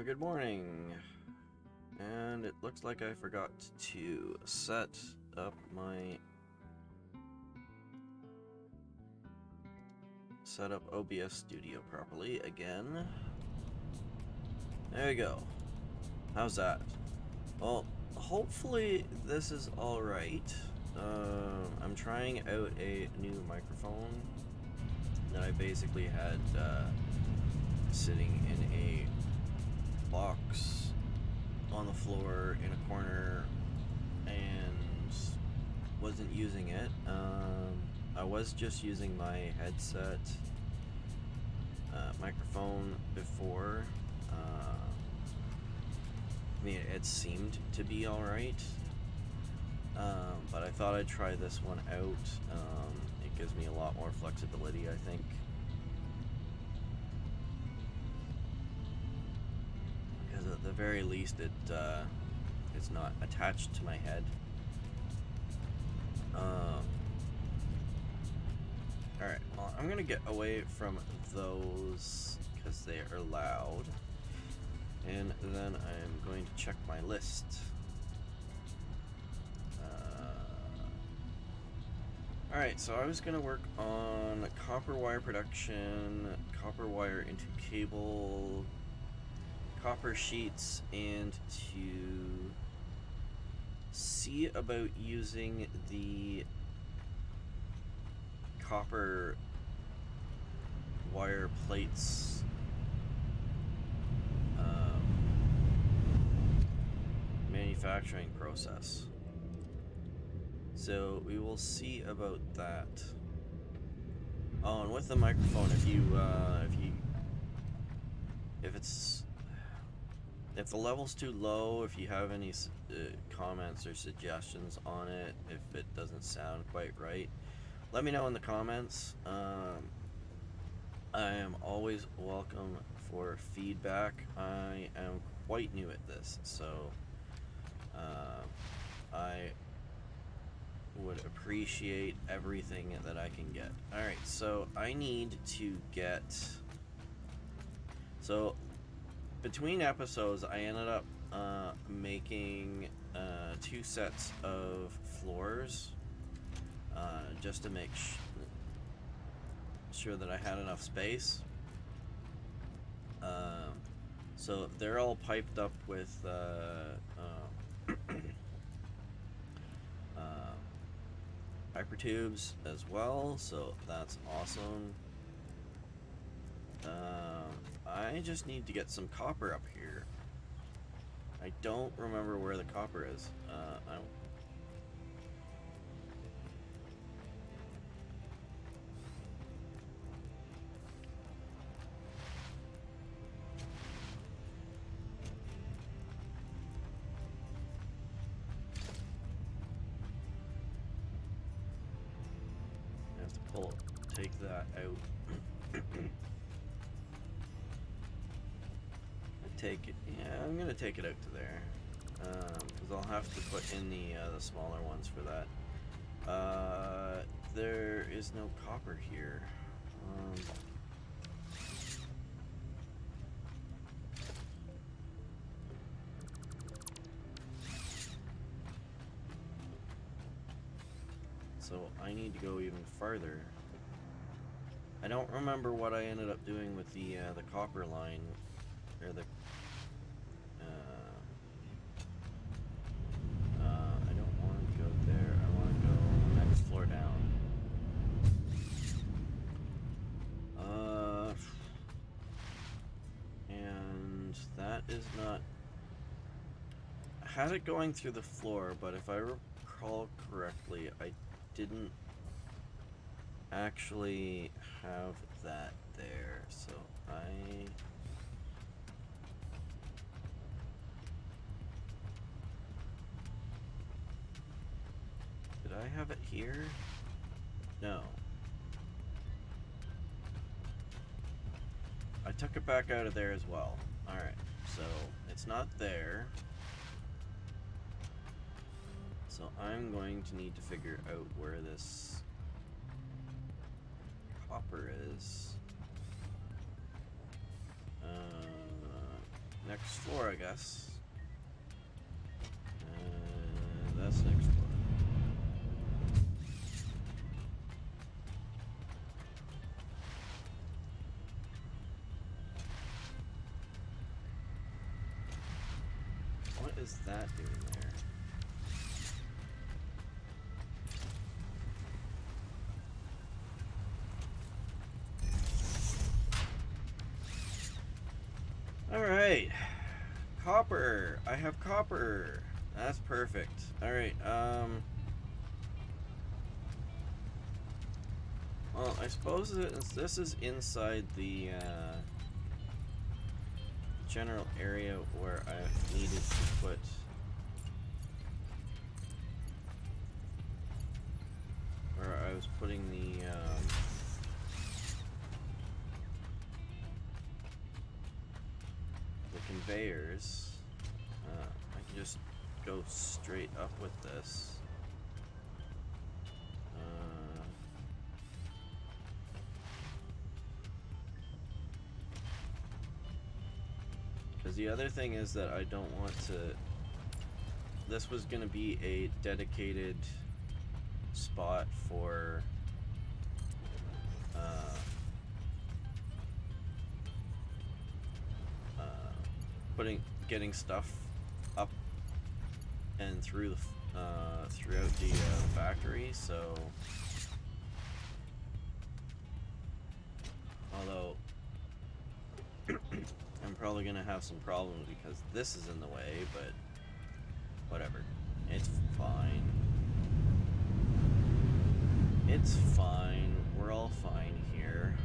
Good morning. And it looks like I forgot to set up OBS Studio properly again. There you go. How's that? Well, hopefully this is alright. I'm trying out a new microphone that I basically had sitting in a box on the floor in a corner and wasn't using it. I was just using my headset microphone before. I mean, it seemed to be alright, but I thought I'd try this one out. It gives me a lot more flexibility, I think. Because at the very least, it's not attached to my head. Alright, well, I'm gonna get away from those because they are loud. And then I'm going to check my list. Alright, so I was going to work on copper wire production, copper wire into cable, copper sheets, and to see about using the copper wire plates manufacturing process. So we will see about that. Oh, and with the microphone, if the level's too low, if you have any comments or suggestions on it, if it doesn't sound quite right, let me know in the comments. I am always welcome for feedback. I am quite new at this, so I would appreciate everything that I can get. Alright, so I need to get... So, between episodes, I ended up making 2 sets of floors just to make sure that I had enough space. So they're all piped up with hyper tubes as well, so that's awesome. I just need to get some copper up here. I don't remember where the copper is. I don't. Take that out. I'm gonna take it out to there, because I'll have to put in the smaller ones for that. There is no copper here. So I need to go even farther. I don't remember what I ended up doing with the copper line, or the. I don't want to go there. I want to go next floor down. And that is not. I had it going through the floor, but if I recall correctly, I didn't actually have that there, so did I have it here? No. I took it back out of there as well. Alright, so it's not there. So I'm going to need to figure out where this copper is. Next next floor, I guess. That's next floor. What is that doing there? Alright. Copper. I have copper. That's perfect. Alright, well, I suppose this is inside the, general area where I needed to put where I was putting the conveyors. I can just go straight up with this. Because the other thing is that I don't want to... This was going to be a dedicated spot for getting stuff up and through the throughout the factory. So, although I'm probably gonna have some problems because this is in the way, but whatever, it's fine. It's fine. We're all fine here.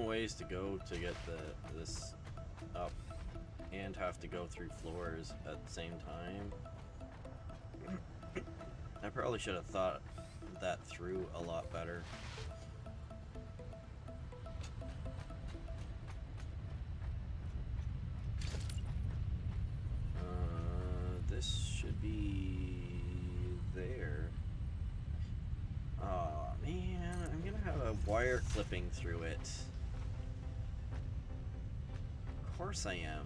Ways to go to get this up and have to go through floors at the same time. I probably should have thought that through a lot better. This should be there. Oh man, I'm gonna have a wire clipping through it. Of course I am.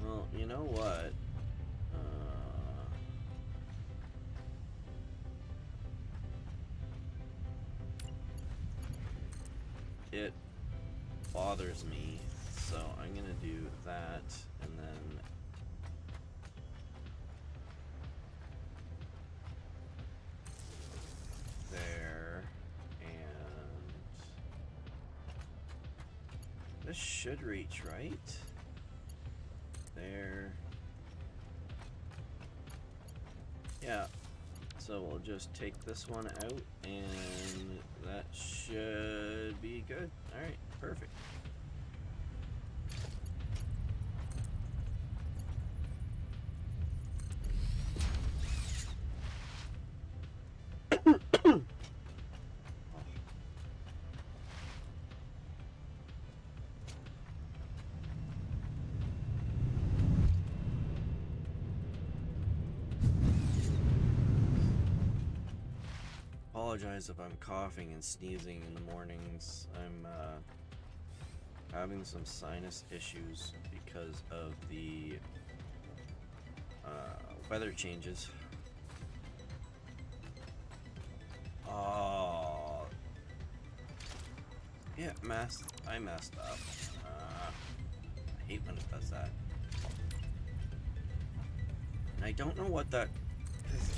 Well, you know what? It bothers me, so I'm gonna do that, and then there, and this should reach, right? There. Yeah. So we'll just take this one out, and that should be good. Alright, perfect. Apologize if I'm coughing and sneezing in the mornings. I'm having some sinus issues because of the weather changes. Oh, yeah, I messed up. I hate when it does that. And I don't know what that is.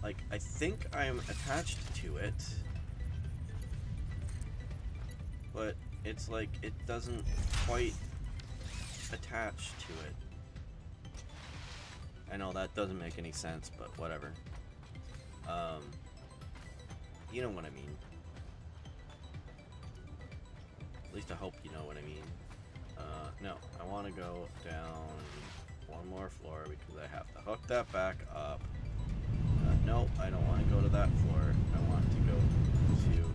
Like, I think I'm attached to it, but it's like it doesn't quite attach to it. I know that doesn't make any sense, but whatever. You know what I mean. At least I hope you know what I mean. No, I want to go down one more floor because I have to hook that back up. No, I don't want to go to that floor. I want to go to...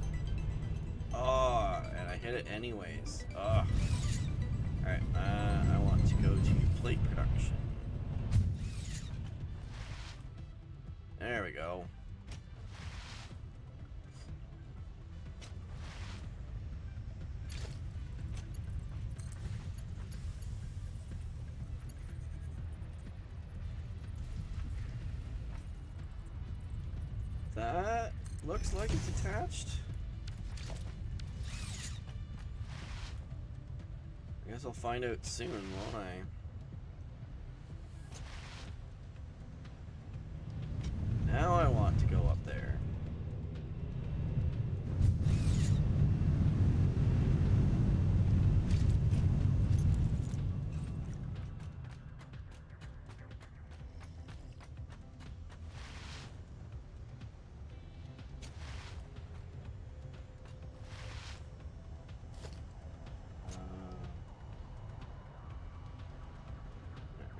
Oh, and I hit it anyways. Ugh. Alright, I want to go to plate production. There we go. That looks like it's attached. I guess I'll find out soon, won't I? Now I want to go up there.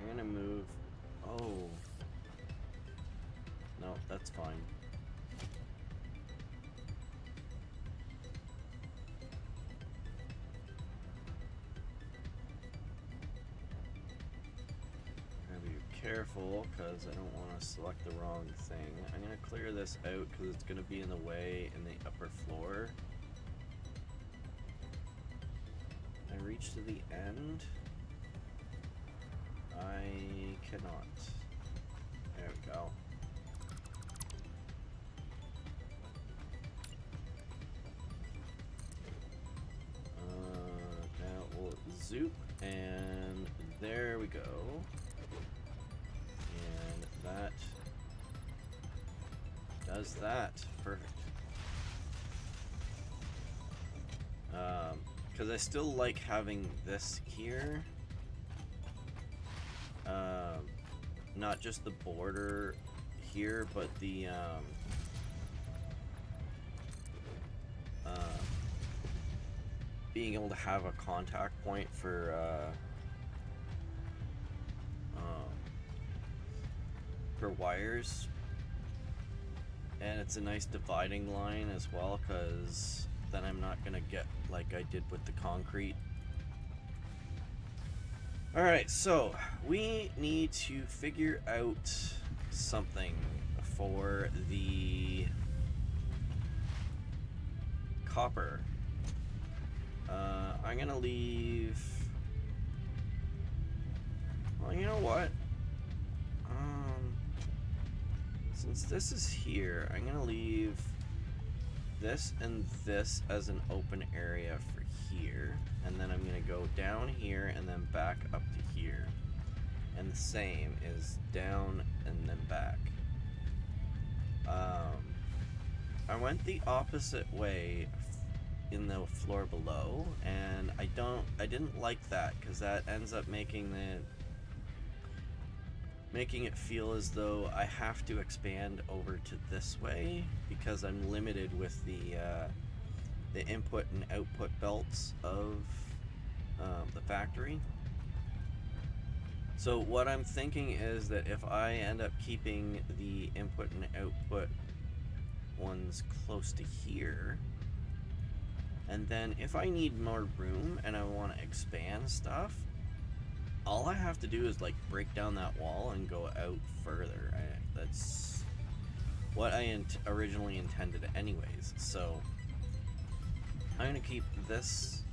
I'm gonna move. Oh. No, that's fine. Gotta be careful because I don't want to select the wrong thing. I'm gonna clear this out because it's gonna be in the way in the upper floor. I reach to the end. I cannot. There we go. Now we'll zoop, and there we go. And that does that. Perfect. Because I still like having this here. Not just the border here, but the being able to have a contact point for wires, and it's a nice dividing line as well, because then I'm not gonna get like I did with the concrete. Alright, so we need to figure out something for the copper. I'm gonna leave... Well, you know what? Since this is here, I'm gonna leave this and this as an open area for here, and then I'm gonna go down here and then back up to here, and the same is down and then back. I went the opposite way in the floor below, and I didn't like that, because that ends up making it feel as though I have to expand over to this way, because I'm limited with the input and output belts of the factory. So what I'm thinking is that if I end up keeping the input and output ones close to here, and then if I need more room and I want to expand stuff, all I have to do is like break down that wall and go out further. That's what I originally intended anyways. So I'm gonna keep this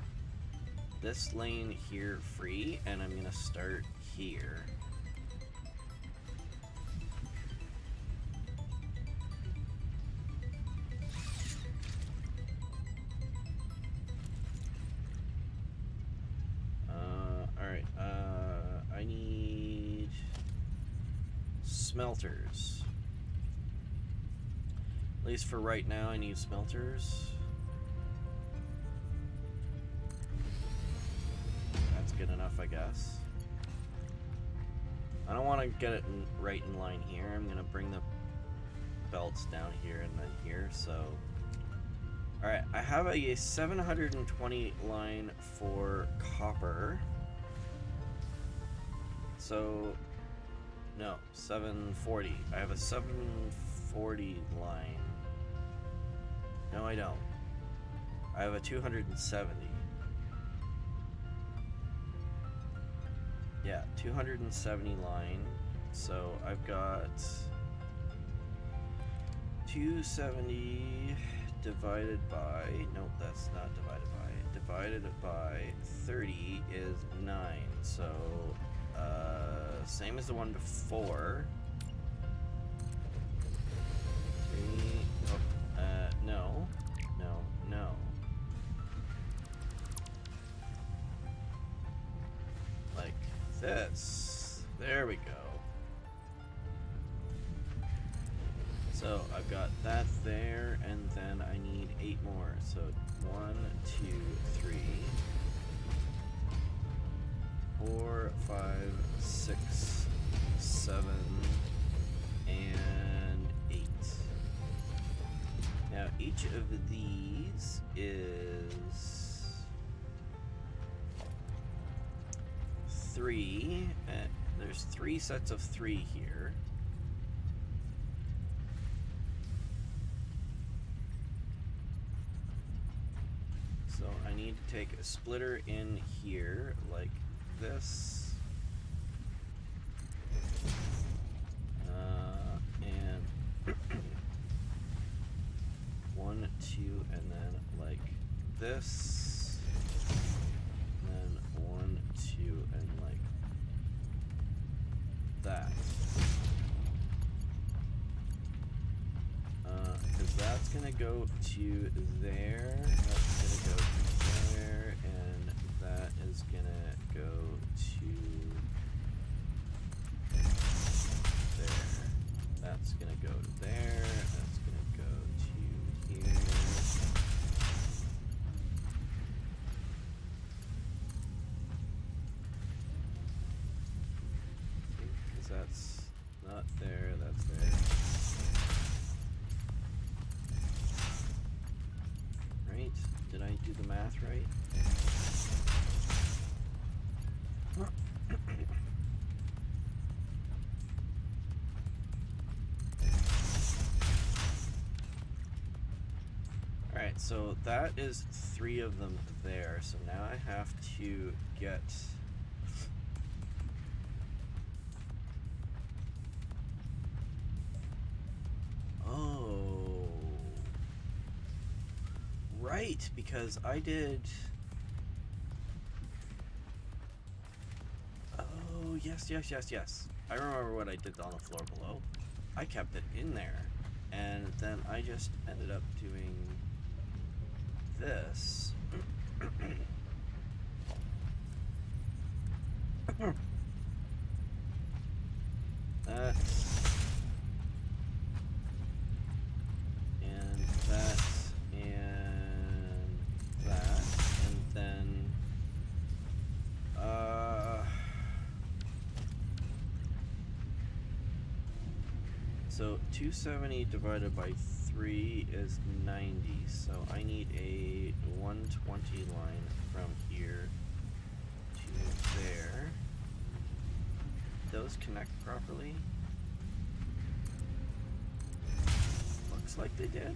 lane here free, and I'm gonna start here. Alright, I need smelters. At least for right now, I need smelters. That's good enough, I guess. I don't want to get it right in line here. I'm going to bring the belts down here and then here, so... Alright, I have a 720 line for copper. So... No, 740. I have a 740 line. No, I don't. I have a 270. Yeah, 270 line. So I've got 270 divided by, nope, that's not divided by 30 is 9. So same as the one before. 3, no. Like this. There we go. So I've got that there, and then I need 8 more. So 1, 2, 3, 4, 5, 6, 7, and 8. Now each of these is 3. There's 3 sets of 3 here. So I need to take a splitter in here like this. And 1, 2, and then like this. And then 1, 2, and like that. Because that's gonna go to there. That's gonna go to there, and that is gonna go to there. That's gonna go to there. That's gonna go to here. Because that's not there. That's there. Right? Did I do the math right? Alright, so that is 3 of them there. So now I have to get... Oh... Right, because I did... Oh, yes. I remember what I did on the floor below. I kept it in there. And then I just ended up doing this. That. And that. And that. And then so 270 divided by 3 is 90, so I need a 120 line from here to there. Those connect properly? Looks like they did.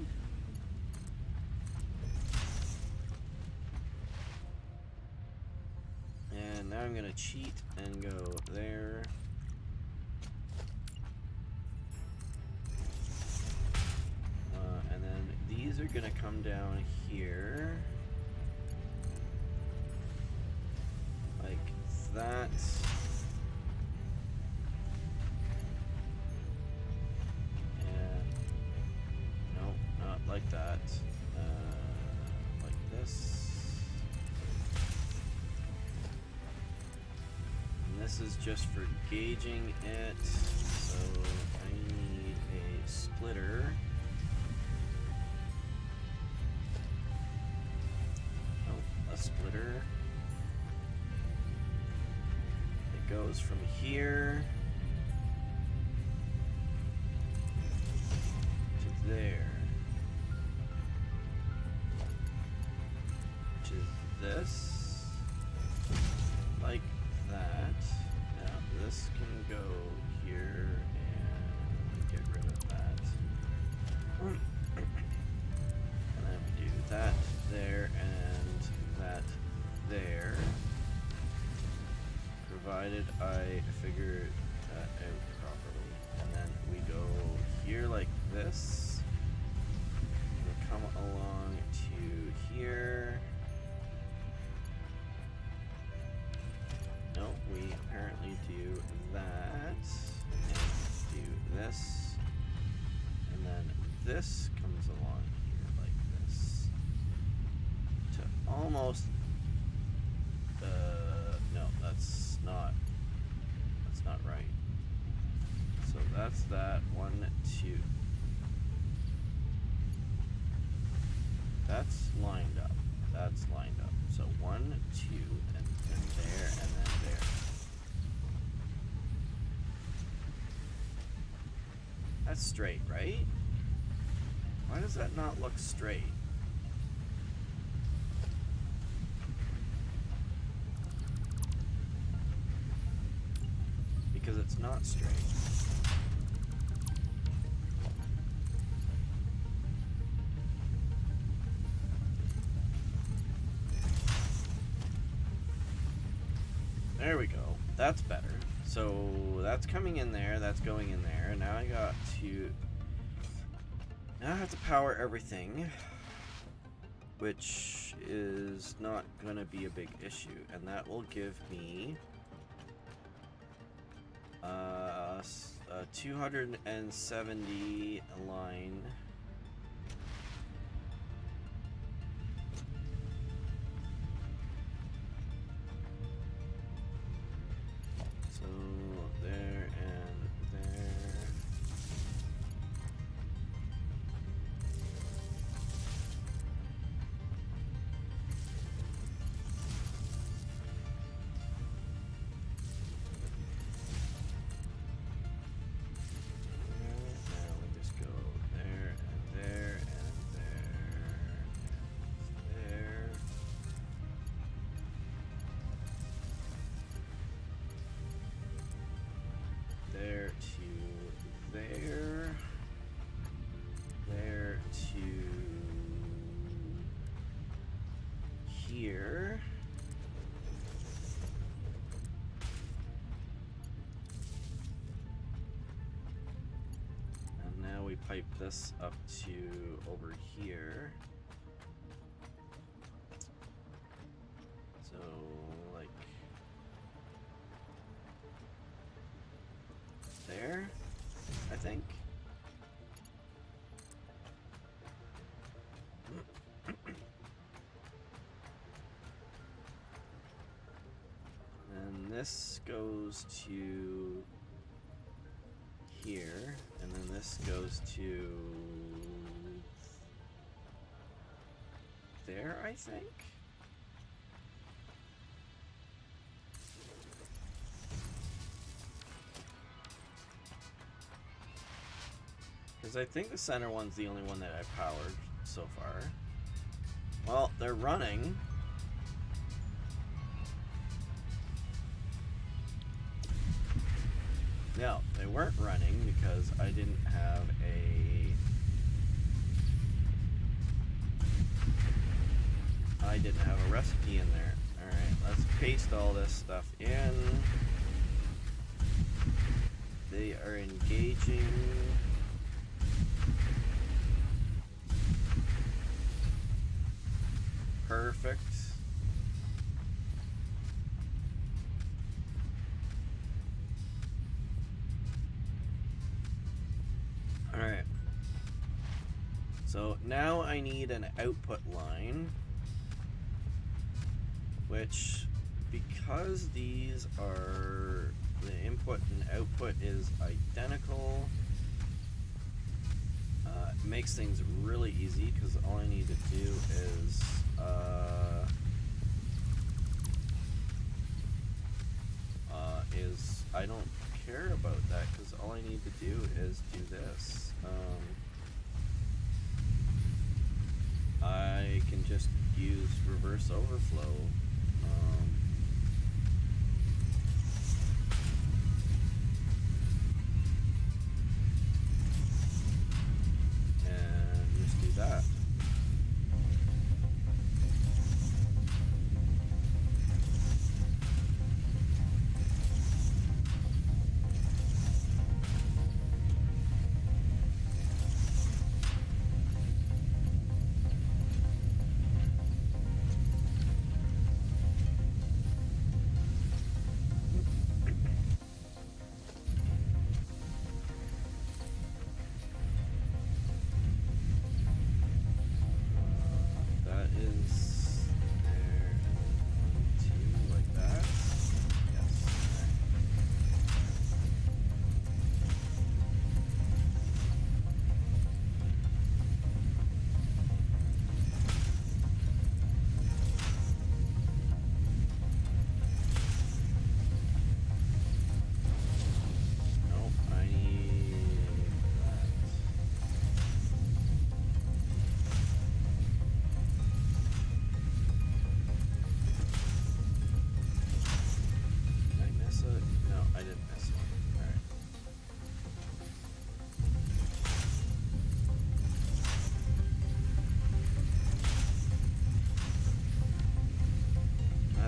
And now I'm gonna cheat and go there. And then these are gonna come down here. Like that. And nope, not like that. Like this. And this is just for gauging it. So I need a splitter. Splitter. It goes from here And then we do that there and that there. Provided I figure that out properly. And then we go here like this. We come along to here. No, we apparently do that. And do this. And then this comes along here like this. To almost... no, that's not right. So that's that. 1, 2. That's lined up. That's lined up. So 1, 2, and then there, and then there. That's straight, right? Why does that not look straight? Because it's not straight. There we go. That's better. So that's coming in there, that's going in there. Now I have to power everything, which is not gonna be a big issue, and that will give me 270 line. So there and there. Here. And now we pipe this up to over here. So, like there, I think. This goes to here, and then this goes to there, I think. Because I think the center one's the only one that I powered so far. Well, they're running. No, they weren't running because I didn't have a recipe in there. Alright, let's paste all this stuff in. They are engaging. Perfect. Alright. So now I need an output line, which, because these are, the input and output is identical, it makes things really easy, because all I need to do is I don't care about that, because all I need to do is do this. I can just use reverse overflow. And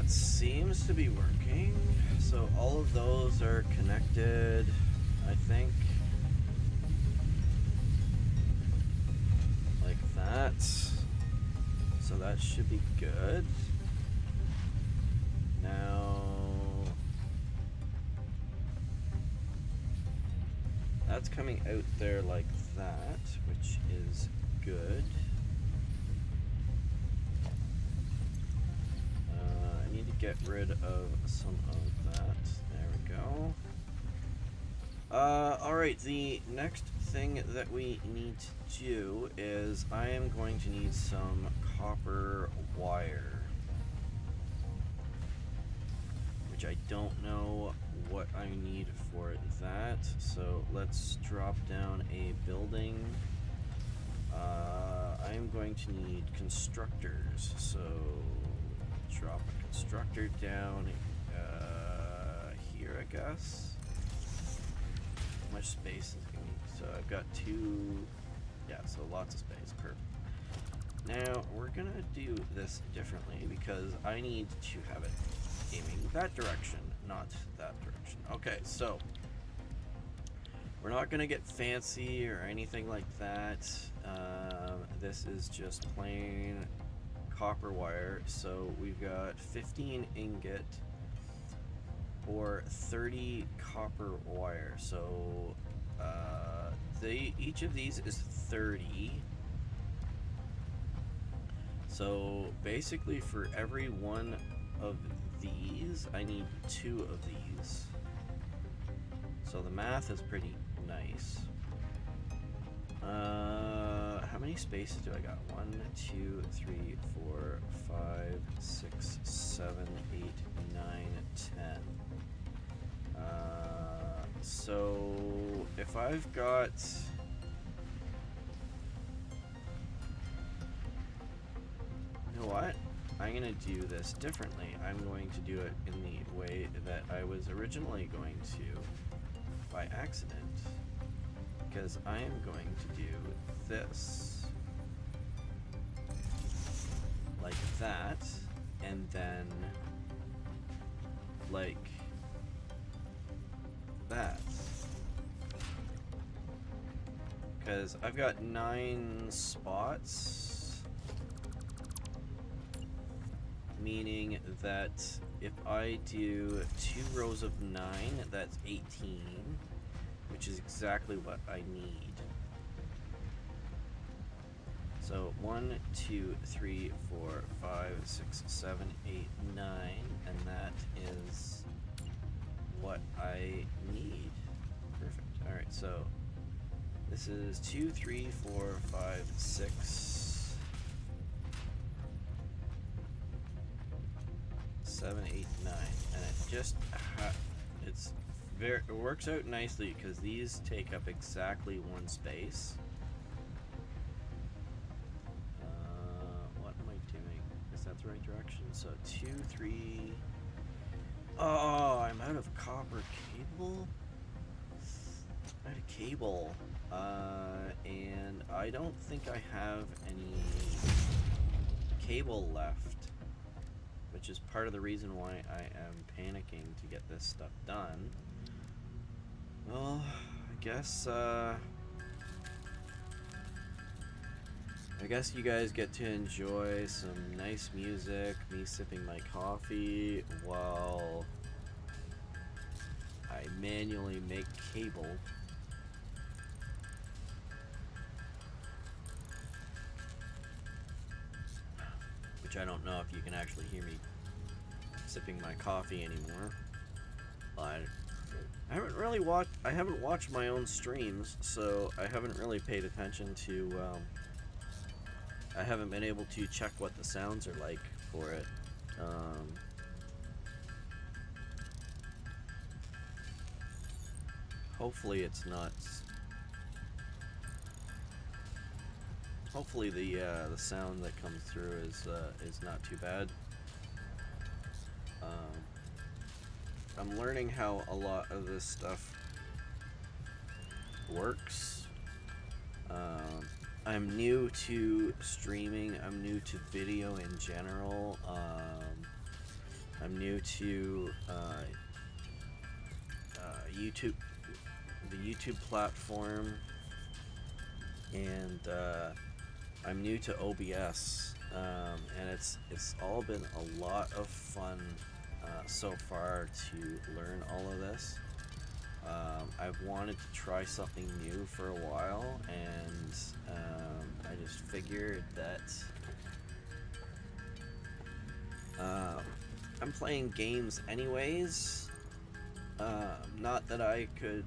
That seems to be working. So all of those are connected, I think. Like that. So that should be good. Now, that's coming out there like that, which is good. I need to get rid of some of that. There we go. Alright, the next thing that we need to do is I am going to need some copper wire. Which I don't know what I need for that, so let's drop down a building. I am going to need constructors, so drop a constructor down here, I guess. How much space is it going to need? So I've got two, yeah, so lots of space, perfect. Now we're gonna do this differently because I need to have it aiming that direction, not that direction. Okay, so we're not gonna get fancy or anything like that. This is just plain copper wire. So we've got 15 ingot or 30 copper wire. So each of these is 30. So basically for every one of these, I need 2 of these. So the math is pretty nice. How many spaces do I got? 1, 2, 3, 4, 5, 6, 7, 8, 9, 10. So if I've got... You know what? I'm going to do this differently. I'm going to do it in the way that I was originally going to by accident. Because I am going to do this like that, and then like that. Because I've got 9 spots, meaning that if I do 2 rows of 9, that's 18, which is exactly what I need. So 1, 2, 3, 4, 5, 6, 7, 8, 9, and that is what I need. Perfect. All right, so this is 2, 3, 4, 5, 6, 7, 8, 9, and it just it works out nicely because these take up exactly 1 space. What am I doing? Is that the right direction? So 2, 3. Oh, I'm out of copper cable. I'm out of cable, and I don't think I have any cable left, which is part of the reason why I am panicking to get this stuff done. Well, I guess you guys get to enjoy some nice music, me sipping my coffee while I manually make cable. Which I don't know if you can actually hear me sipping my coffee anymore. But I haven't watched my own streams, so I haven't really paid attention to, I haven't been able to check what the sounds are like for it. Hopefully it's not, hopefully the sound that comes through is not too bad. I'm learning how a lot of this stuff works. I'm new to streaming. I'm new to video in general. I'm new to YouTube, the YouTube platform, and I'm new to OBS, and it's all been a lot of fun so far to learn all of this. I've wanted to try something new for a while, and I just figured that I'm playing games anyways. Not that I could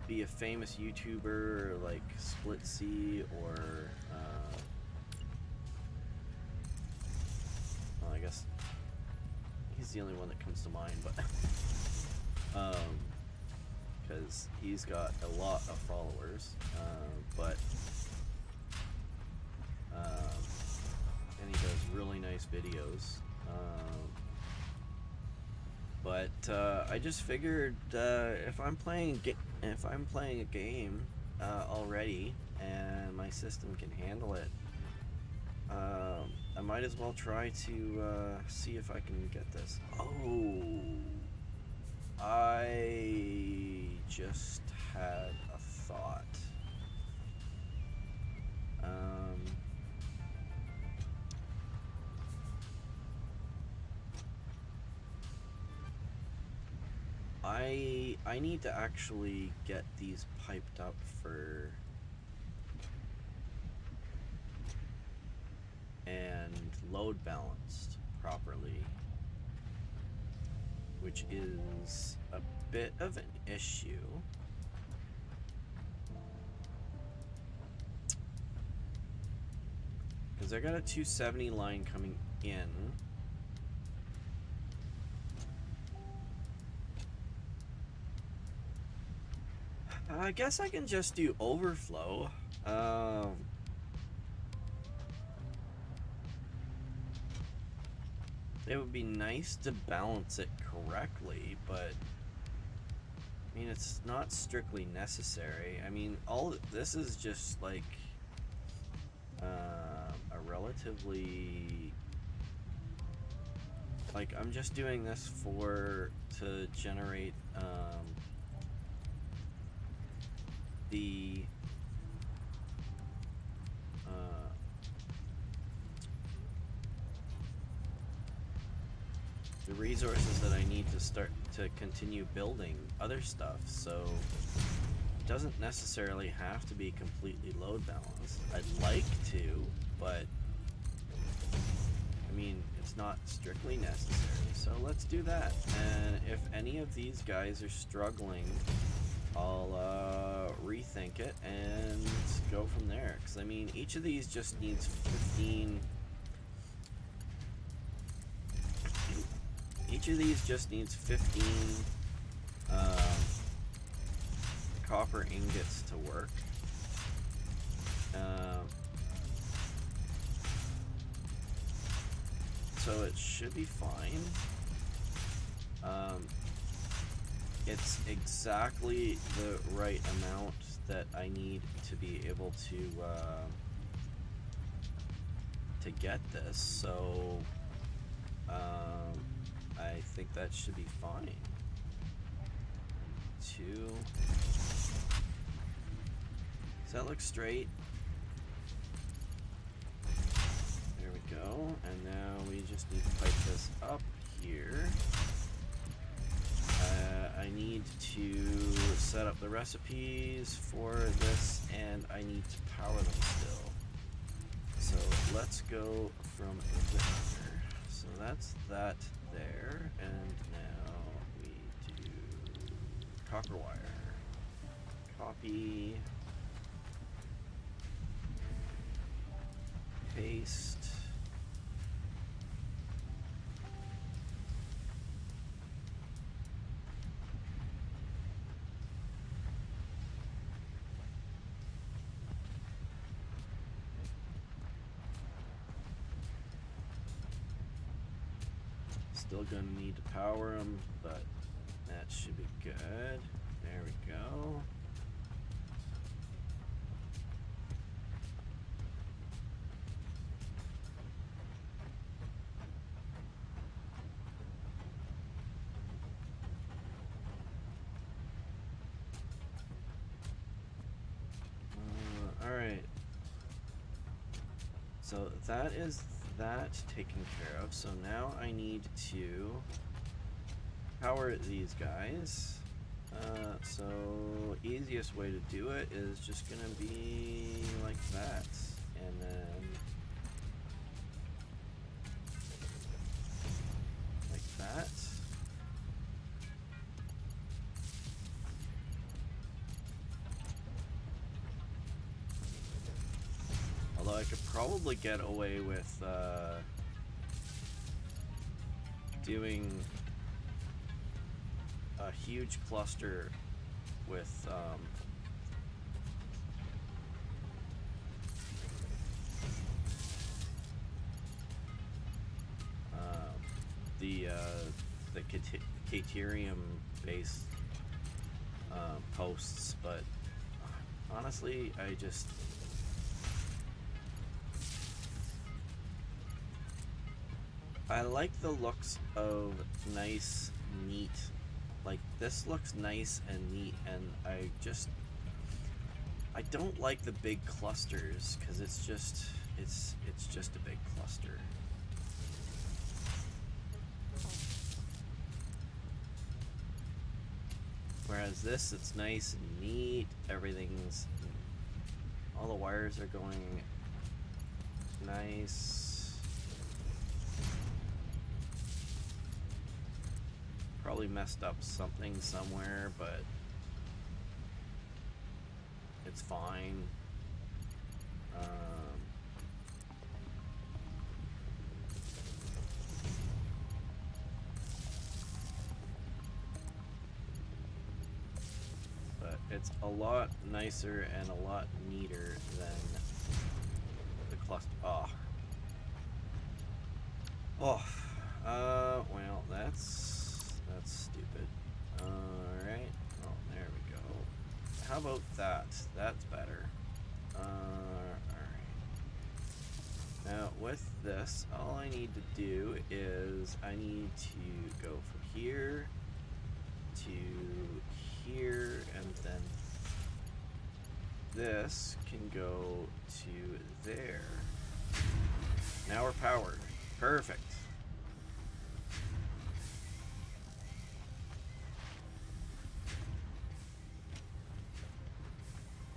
be a famous YouTuber like Splitsy or well, I guess he's the only one that comes to mind, but because he's got a lot of followers, and he does really nice videos. But I just figured if I'm playing a game already and my system can handle it, I might as well try to see if I can get this. Oh, I just had a thought. I need to actually get these piped up for and load balanced properly, which is a bit of an issue. Because I got a 270 line coming in. I guess I can just do overflow. It would be nice to balance it correctly, but I mean, it's not strictly necessary. I mean, all this is just like a relatively, like, I'm just doing this to generate the resources that I need to start to continue building other stuff, so it doesn't necessarily have to be completely load balanced. I'd like to, but I mean, it's not strictly necessary, so let's do that. And if any of these guys are struggling, I'll rethink it and go from there, because I mean, each of these just needs 15. Each of these just needs 15 copper ingots to work. So it should be fine. It's exactly the right amount that I need to be able to get this, so I think that should be fine. 2. Does that look straight? There we go. And now we just need to pipe this up here. I need to set up the recipes for this, and I need to power them still. So let's go from there. So that's that there, and now we do copper wire. Copy. Paste. Still gonna need to power them, but that should be good. There we go. So that is that taken care of. So now I need to power these guys. So easiest way to do it is just gonna be like that, and then like that. Although I could probably get away with doing a huge cluster with the Caterium based posts, but honestly I like the looks of nice, neat. Like, this looks nice and neat, and I don't like the big clusters, because it's just a big cluster. Whereas this, it's nice and neat, all the wires are going nice. Probably messed up something somewhere, but it's fine. But it's a lot nicer and a lot neater than the cluster. Well, that's stupid. Alright. Oh, there we go. How about that? That's better. Alright. Now, with this, all I need to do is I need to go from here to here, and then this can go to there. Now we're powered. Perfect.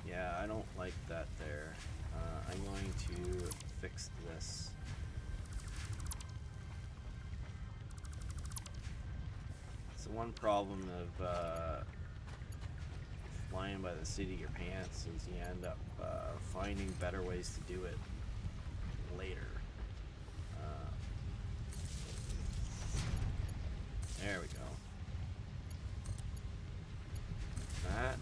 Yeah, I don't like that there. I'm going to fix this. It's the one problem of flying by the seat of your pants is you end up finding better ways to do it later. There we go. That.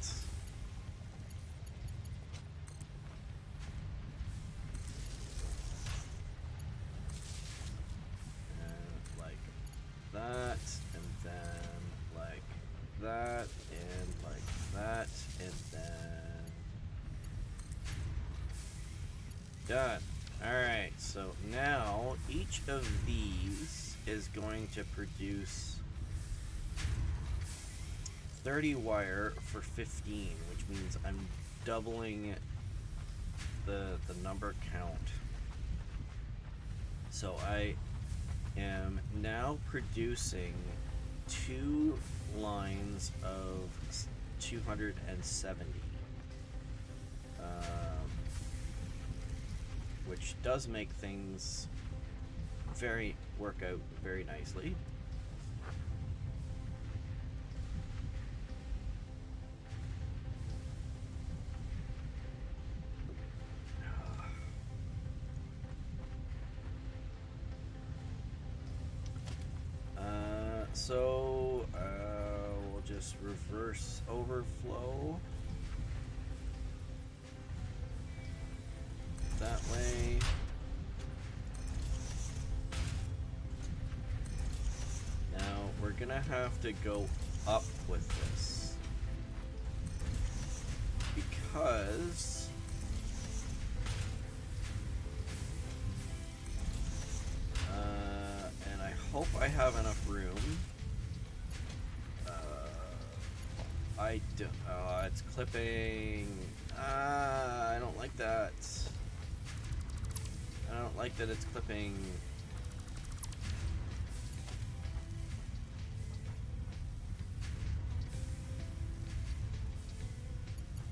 That, and then like that, and like that, and then done. Alright, so now each of these is going to produce 30 wire for 15, which means I'm doubling the number count. So I am now producing 2 lines of 270, which does make things work out very nicely. So we'll just reverse overflow that way. Now we're gonna have to go up with this because and I hope I have enough room. I don't. It's clipping. I don't like that. I don't like that it's clipping.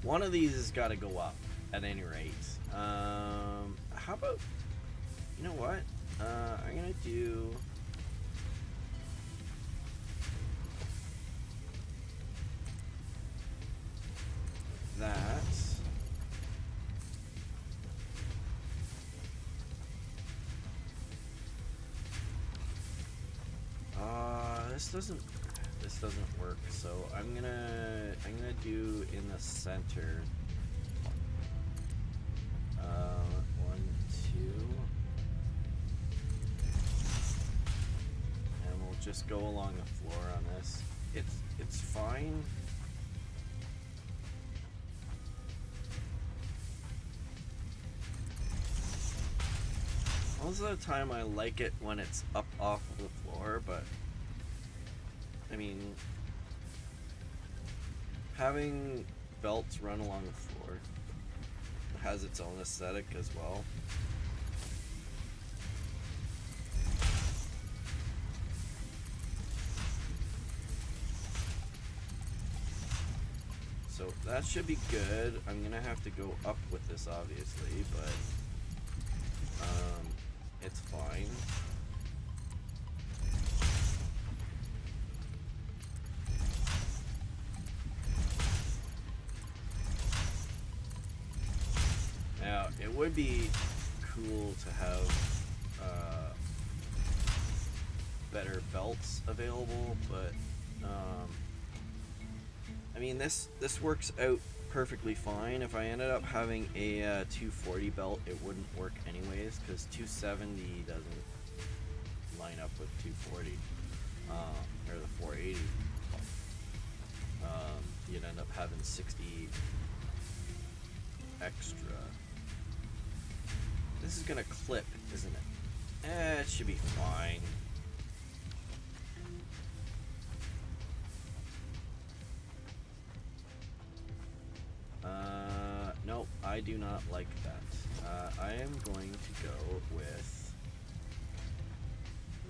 One of these has got to go up at any rate. How about, you know what? I'm gonna do that. This doesn't work. So I'm gonna do in the center. 1, 2, and we'll just go along the floor on this. It's fine. Most of the time I like it when it's up off of the floor, but I mean, having belts run along the floor has its own aesthetic as well. So that should be good. I'm gonna have to go up with this obviously, but it's fine. Now, it would be cool to have better belts available, but I mean, this works out perfectly fine. If I ended up having a 240 belt, it wouldn't work anyways, because 270 doesn't line up with 240 or the 480. You'd end up having 60 extra. This is gonna clip, isn't it? It should be fine. Nope, I do not like that. I am going to go with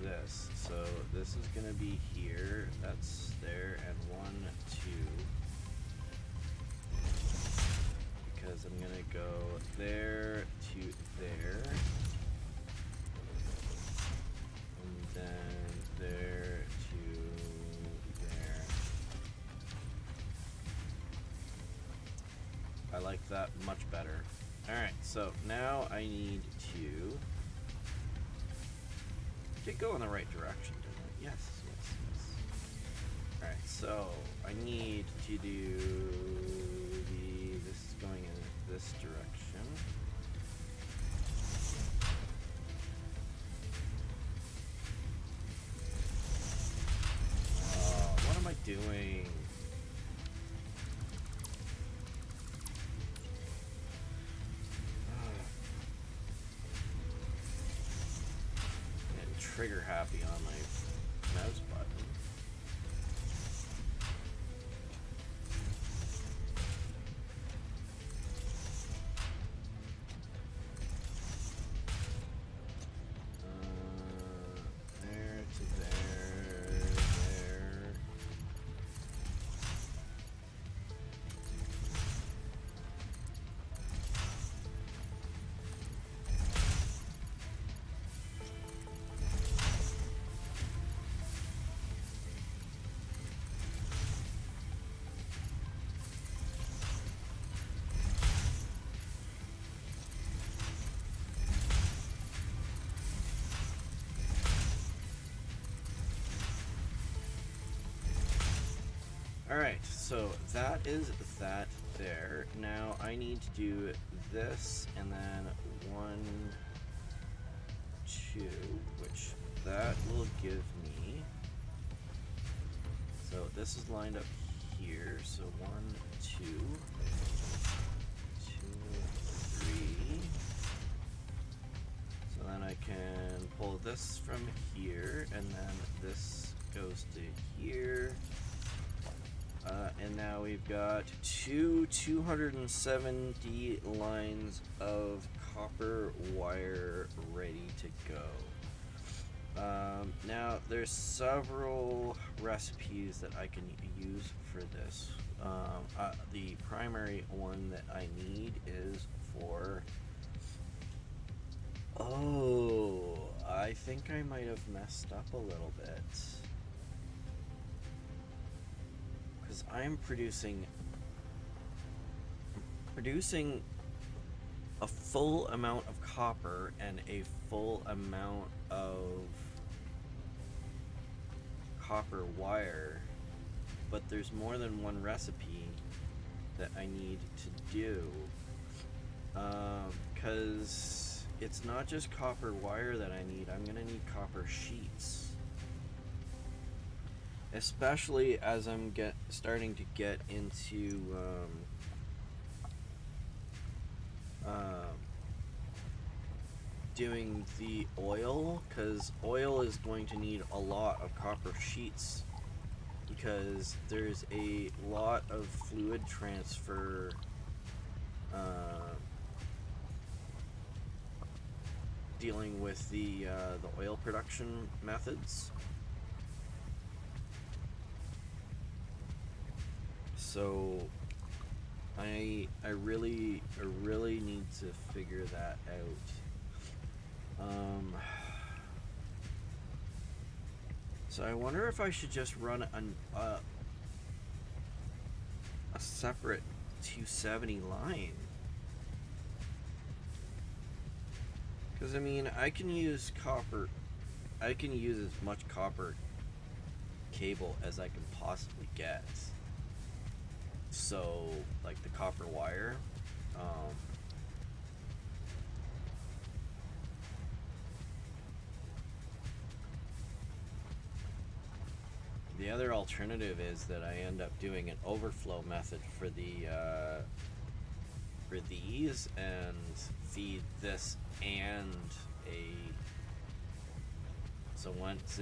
this. So this is gonna be here, that's there, and 1, 2. Because I'm gonna go there to there, and then there to there. I like that much better. Alright, so now I need to... Did go in the right direction, didn't I? Yes, yes, yes. Alright, so I need to do this is going in this direction. What am I doing? Getting trigger happy on my mouse button. Alright, so that is that there. Now I need to do this and then 1, 2, which that will give me. So this is lined up here. So 1, 2, 2, 3. So then I can pull this from here, and then this goes to here. And now we've got 270 lines of copper wire ready to go. Now there's several recipes that I can use for this. The primary one that I need is for... Oh, I think I might have messed up a little bit. Because I'm producing a full amount of copper and a full amount of copper wire, but there's more than one recipe that I need to do, because it's not just copper wire that I need. I'm gonna need copper sheets, especially as I'm starting to get into doing the oil, because oil is going to need a lot of copper sheets, because there's a lot of fluid transfer dealing with the oil production methods. So I really need to figure that out. So I wonder if I should just run a separate 270 line. Because I mean, I can use copper. I can use as much copper cable as I can possibly get. So, like the copper wire. The other alternative is that I end up doing an overflow method for these and feed this and so once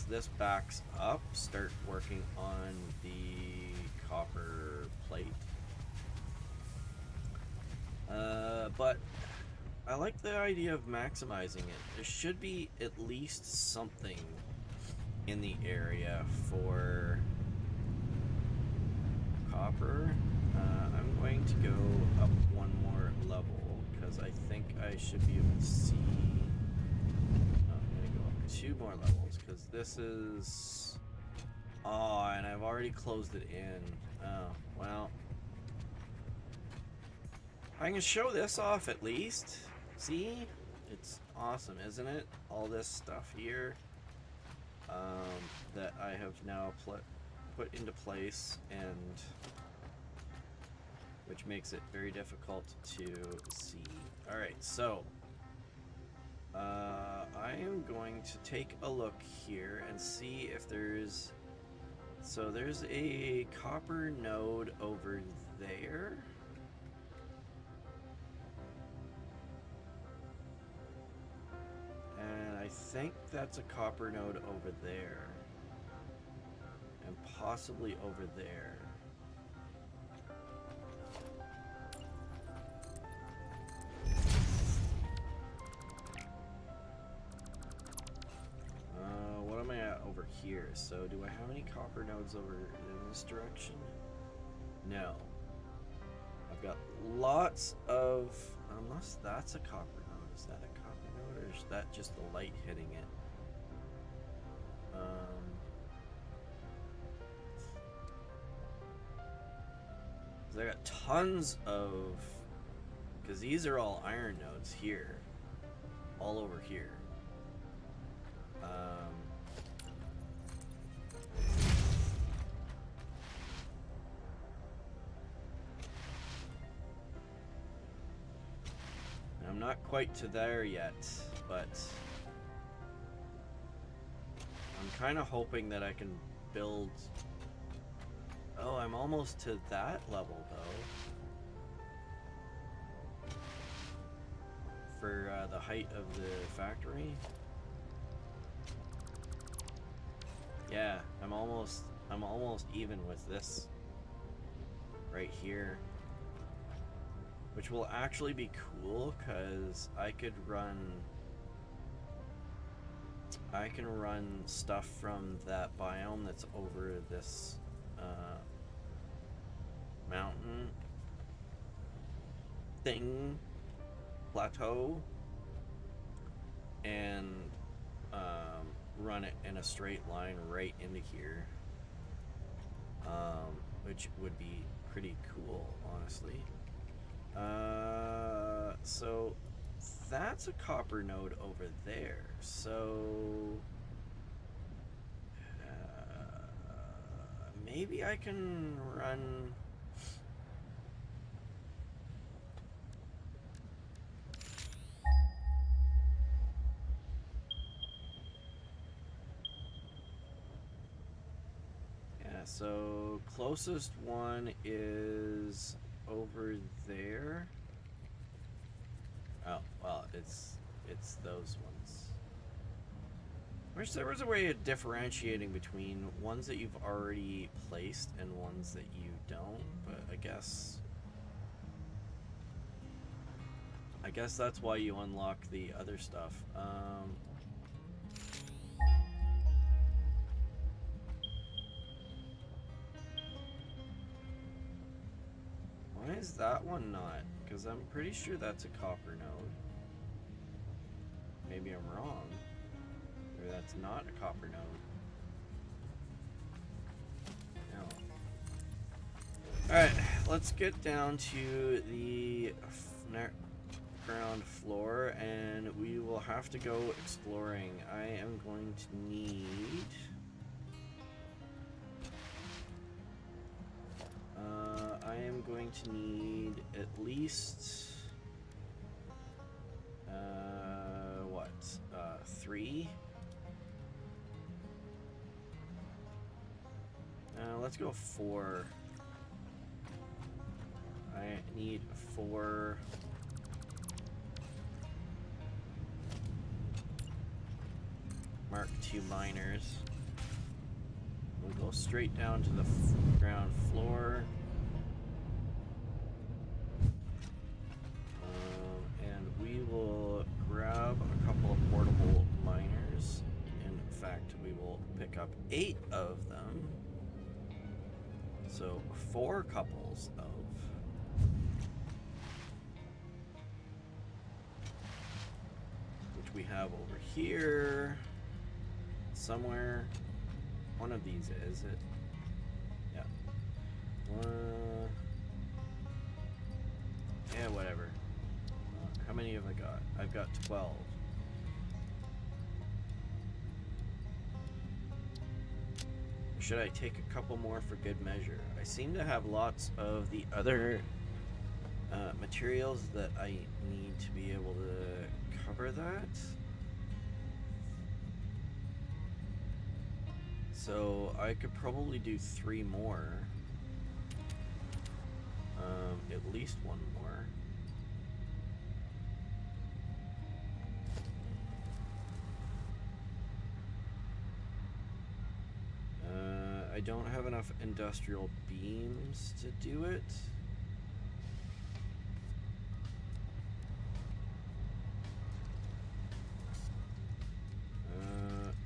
this backs up, start working on the copper plate. But I like the idea of maximizing it. There should be at least something in the area for copper. I'm going to go up one more level because I think I should be able to see. I'm going to go up 2 more levels because this is... Oh, and I've already closed it in. Oh, well. I can show this off at least. See? It's awesome, isn't it? All this stuff here that I have now put into place, and which makes it very difficult to see. Alright, so I am going to take a look here and see if there's... So there's a copper node over there. And I think that's a copper node over there. And possibly over there. What am I at over here? So do I have any copper nodes over in this direction? No. I've got lots of... Unless that's a copper node. Is that a copper node, or is that just the light hitting it? I got tons of... Because these are all iron nodes here. All over here. I'm not quite to there yet, but I'm kind of hoping that I can build... Oh, I'm almost to that level, though. For the height of the factory. Yeah, I'm almost even with this right here, which will actually be cool because I can run stuff from that biome that's over this mountain thing plateau and run it in a straight line right into here, which would be pretty cool, honestly. So that's a copper node over there. So maybe I can run. Yeah, so closest one is over there. Oh, well, it's those ones. Wish there was a way of differentiating between ones that you've already placed and ones that you don't, but I guess that's why you unlock the other stuff. Why is that one not? Because I'm pretty sure that's a copper node. Maybe I'm wrong. Or that's not a copper node. No. Alright, let's get down to the ground floor and we will have to go exploring. I am going to need... at least... what? 3? Let's go 4. I need 4 Mark II miners. We'll go straight down to the ground floor. And we will grab a couple of portable miners. In fact, we will pick up 8 of them. So 4 couples of. Which we have over here. Somewhere. One of these is it? Yeah. Yeah, whatever. How many have I got? I've got 12. Should I take a couple more for good measure? I seem to have lots of the other materials that I need to be able to cover that. So I could probably do 3 more. At least 1 more. I don't have enough industrial beams to do it.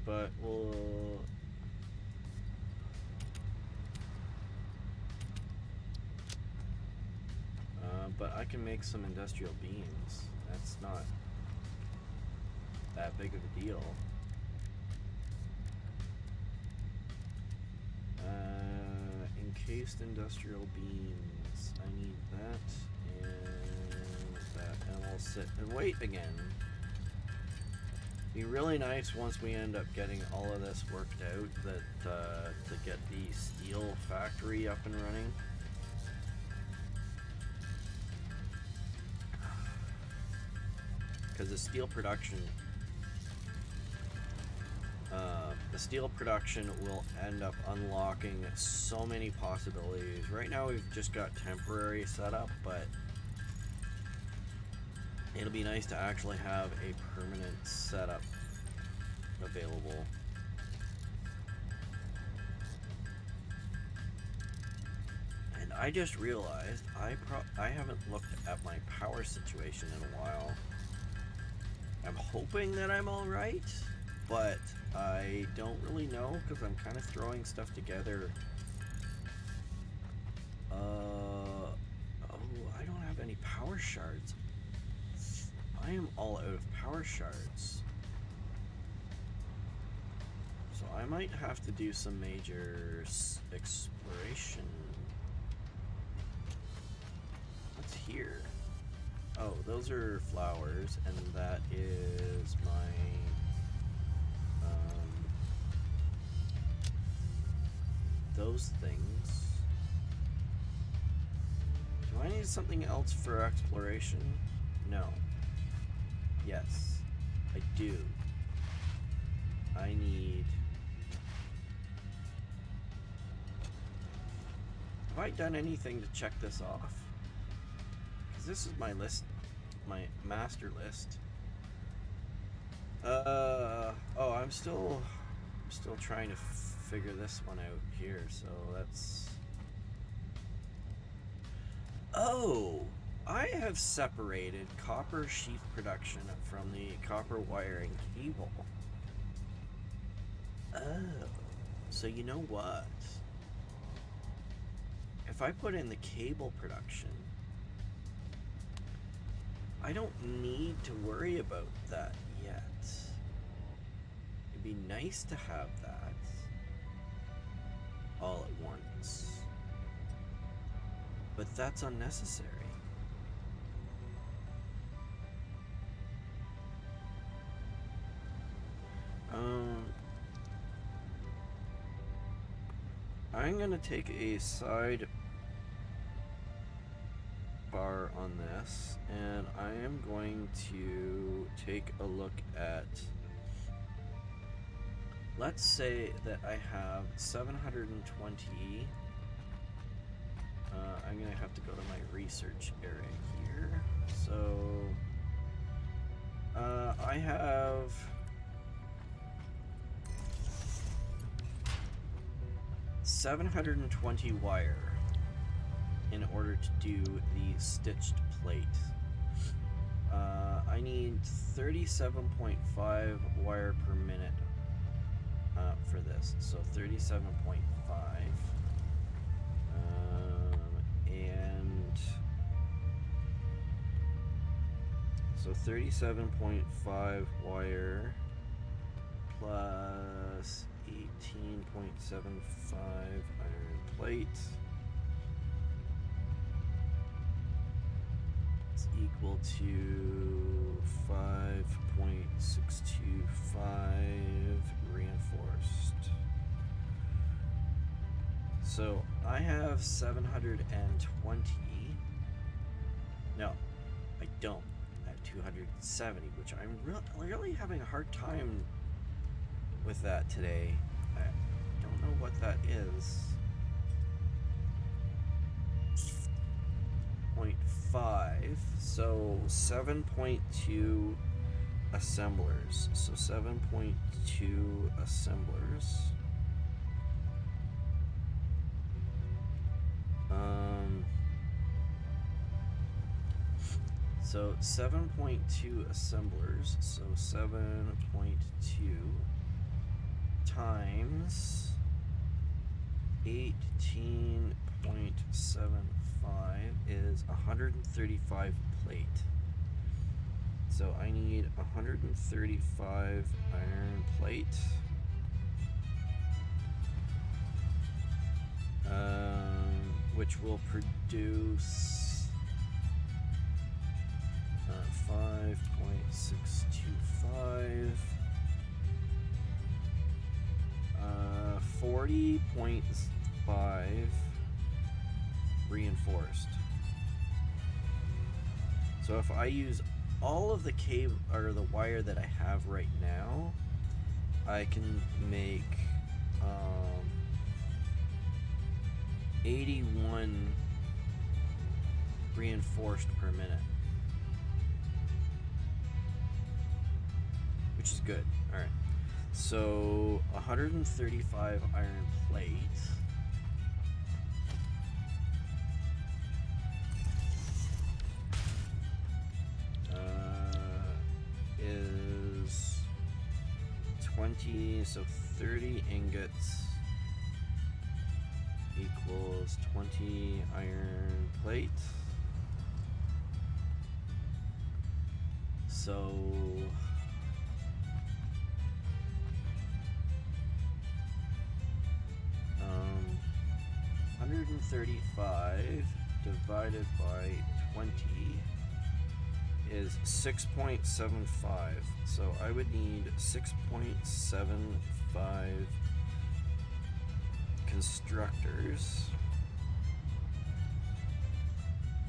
But we'll... but I can make some industrial beams. That's not that big of a deal. Encased industrial beams. I need that and that, and we'll sit and wait again. Be really nice once we end up getting all of this worked out that to get the steel factory up and running. Because the steel production will end up unlocking so many possibilities. Right now we've just got temporary setup, but it'll be nice to actually have a permanent setup available. I just realized I haven't looked at my power situation in a while. I'm hoping that I'm all right, but I don't really know because I'm kind of throwing stuff together. Oh, I don't have any power shards. I am all out of power shards. So I might have to do some major exploration. What's here? Oh, those are flowers, and that is my those things. Do I need something else for exploration? No. Yes, I do. I need... Have I done anything to check this off? Because this is my list, my master list. Oh, I'm still trying to figure this one out here, so that's... Oh! I have separated copper sheath production from the copper wiring cable. Oh. So you know what? If I put in the cable production, I don't need to worry about that yet. It'd be nice to have that all at once. But that's unnecessary. I'm gonna take a side bar on this, and I am going to take a look at, let's say that I have 720. I'm gonna have to go to my research area here. So I have 720 wire in order to do the stitched plate. I need 37.5 wire per minute for this. So 37.5. And so 37.5 wire plus 18.75 iron plate is equal to 5.625 reinforced. So I have 720. No, I don't. I have 270, which I'm really having a hard time with that today. I don't know what that is. 0.5, so 7.2 assemblers. So 7.2 assemblers. So 7.2 assemblers. So 7.2 times 18.75 is 135 plate. So I need 135 iron plate. Which will produce 5.625 40.5 reinforced. So if I use all of the cable or the wire that I have right now, I can make 81 reinforced per minute, which is good. All right. So 135 iron plate 20, so 30 ingots equals 20 iron plate. So 135 divided by 20 is 6.75. So I would need 6.75 constructors,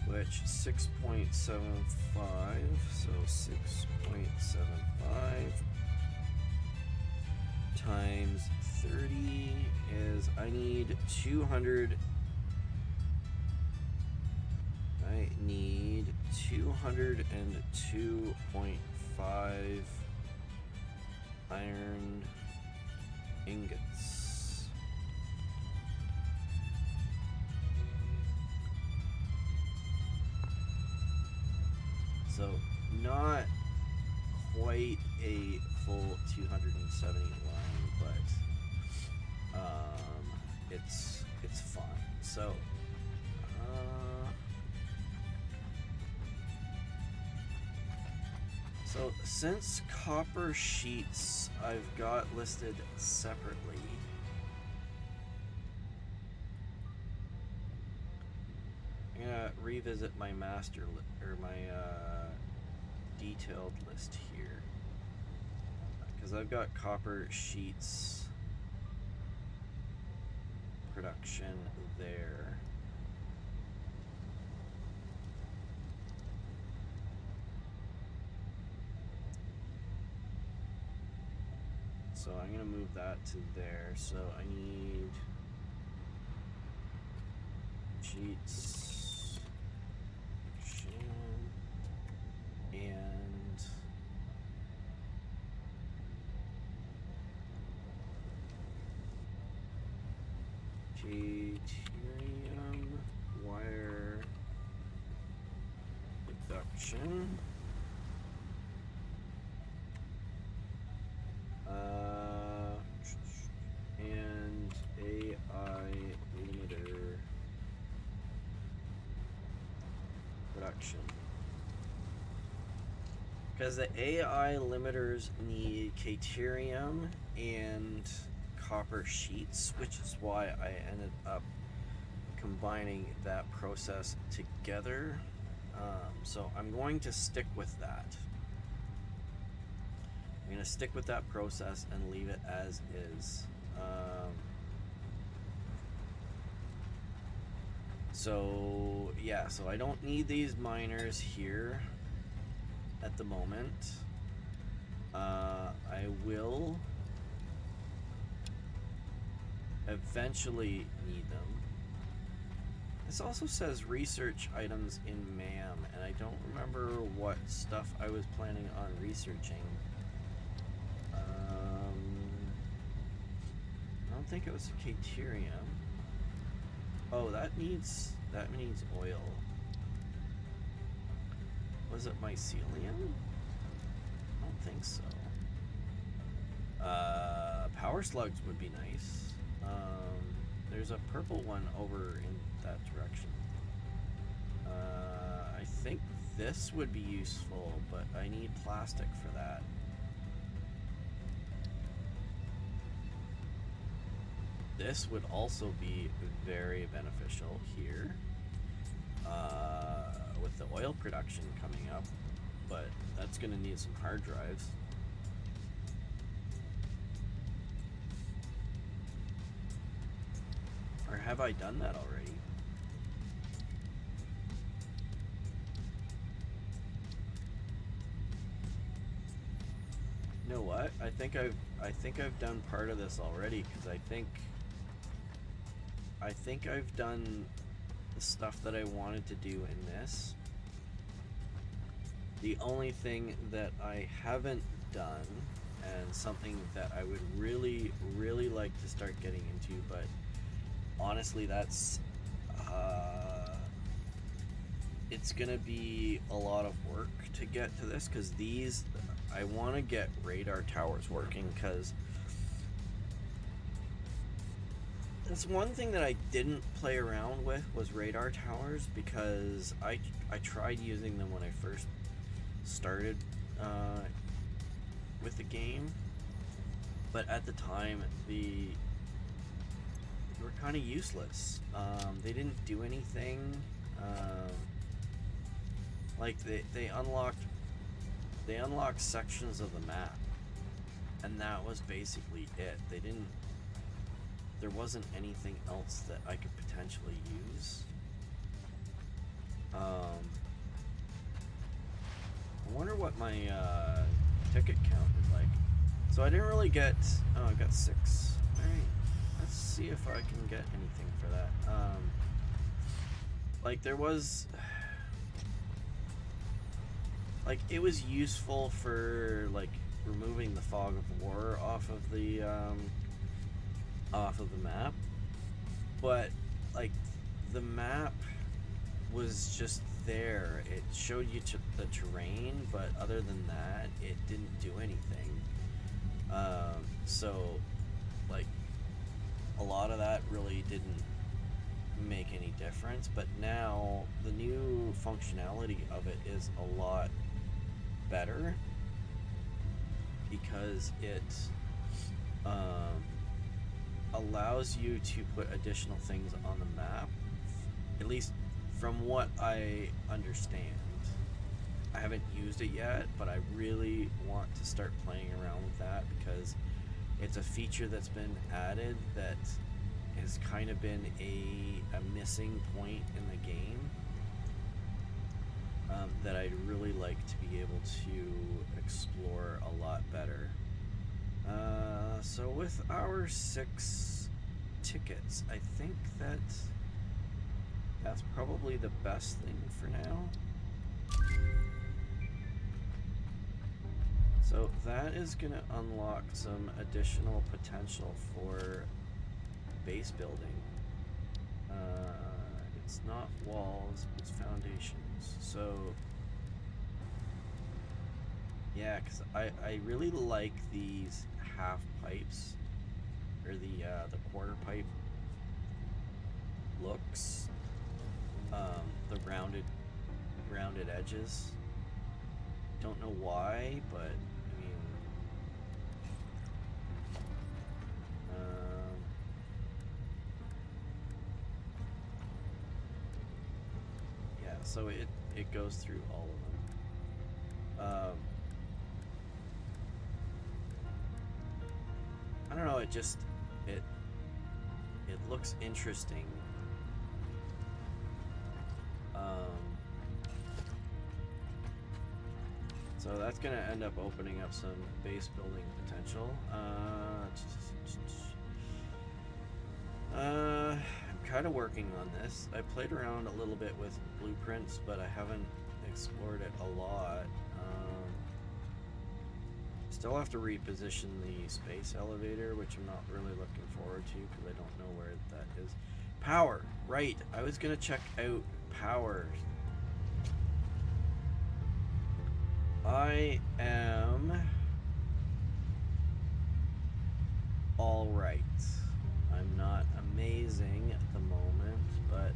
which 6.75, so 6.75 times 30 is, I need 200, I need 202.5 iron ingots. So not quite a full 270 line, but it's fine. So since copper sheets I've got listed separately, I'm gonna revisit my master or my detailed list here, because I've got copper sheets production there. So I'm gonna move that to there. So I need sheets and deuterium wire production. And AI limiter production. Because the AI limiters need deuterium and copper sheets, which is why I ended up combining that process together. So I'm going to stick with that. I'm going to stick with that process and leave it as is. So yeah, so I don't need these miners here at the moment. I will eventually need them. This also says research items in MAM, and I don't remember what stuff I was planning on researching. I don't think it was deuterium. Oh, that needs oil. Was it mycelium? I don't think so. Power slugs would be nice. There's a purple one over in that direction. I think this would be useful, but I need plastic for that. This would also be very beneficial here with the oil production coming up, but that's going to need some hard drives. Or have I done that already? You know what? I think I've done part of this already, because I think I've done the stuff that I wanted to do in this. The only thing that I haven't done, and something that I would really, really like to start getting into, but honestly that's it's gonna be a lot of work to get to this, because these, I want to get radar towers working, because That's one thing that I didn't play around with was radar towers, because I tried using them when I first started with the game, but at the time they were kind of useless. They didn't do anything. Like they unlocked sections of the map, and that was basically it. There wasn't anything else that I could potentially use. I wonder what my ticket count is like. So I didn't really get. Oh, I got 6. All right, let's see if I can get anything for that. Like there was. Like it was useful for like removing the fog of war off of the map, but like the map was just there. It showed you the terrain, but other than that, it didn't do anything. So like a lot of that really didn't make any difference. But now the new functionality of it is a lot better, because it allows you to put additional things on the map, at least from what I understand. I haven't used it yet, but I really want to start playing around with that, because it's a feature that's been added that has kind of been a missing point in the game, that I'd really like to be able to explore a lot better. So with our 6 tickets, I think that's probably the best thing for now. So that is going to unlock some additional potential for base building. It's not walls, it's foundations. So yeah, because I really like these half pipes, or the quarter pipe looks, the rounded edges. Don't know why, but I mean, yeah. So it goes through all of them. I don't know. It looks interesting. So that's going to end up opening up some base building potential. I'm kind of working on this. I played around a little bit with blueprints, but I haven't explored it a lot. Still have to reposition the space elevator, which I'm not really looking forward to because I don't know where that is. Power, right. I was going to check out power. I am all right. I'm not amazing at the moment, but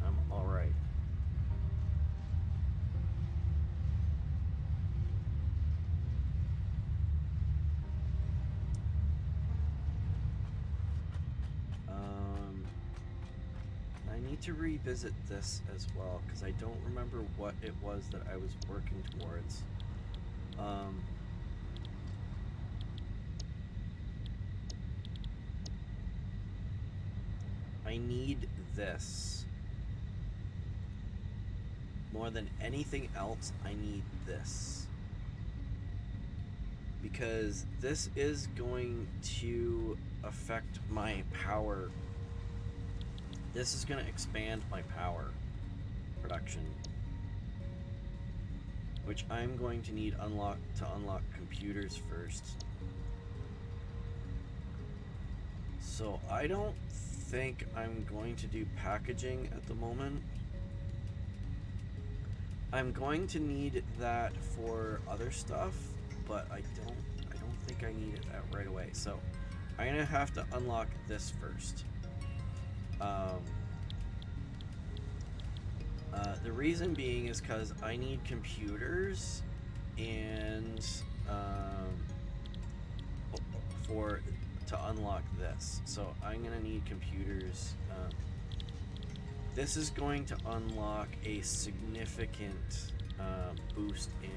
I'm all right. I need to revisit this as well because I don't remember what it was that I was working towards. I need this. More than anything else, I need this. Because this is going to affect my power. This is going to expand my power production, which I'm going to need to unlock computers first. So I don't think I'm going to do packaging at the moment. I'm going to need that for other stuff, but I don't think I need it right away. So I'm gonna have to unlock this first. Um, the reason being is because I need computers and to unlock this. So I'm gonna need computers. This is going to unlock a significant boost in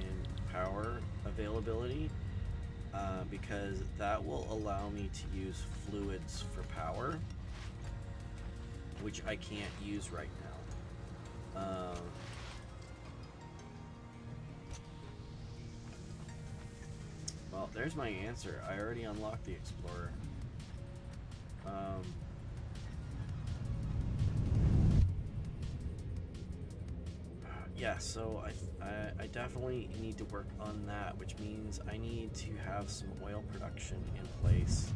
power availability because that will allow me to use fluids for power, which I can't use right now. Well, there's my answer. I already unlocked the Explorer. Yeah, so I definitely need to work on that, which means I need to have some oil production in place.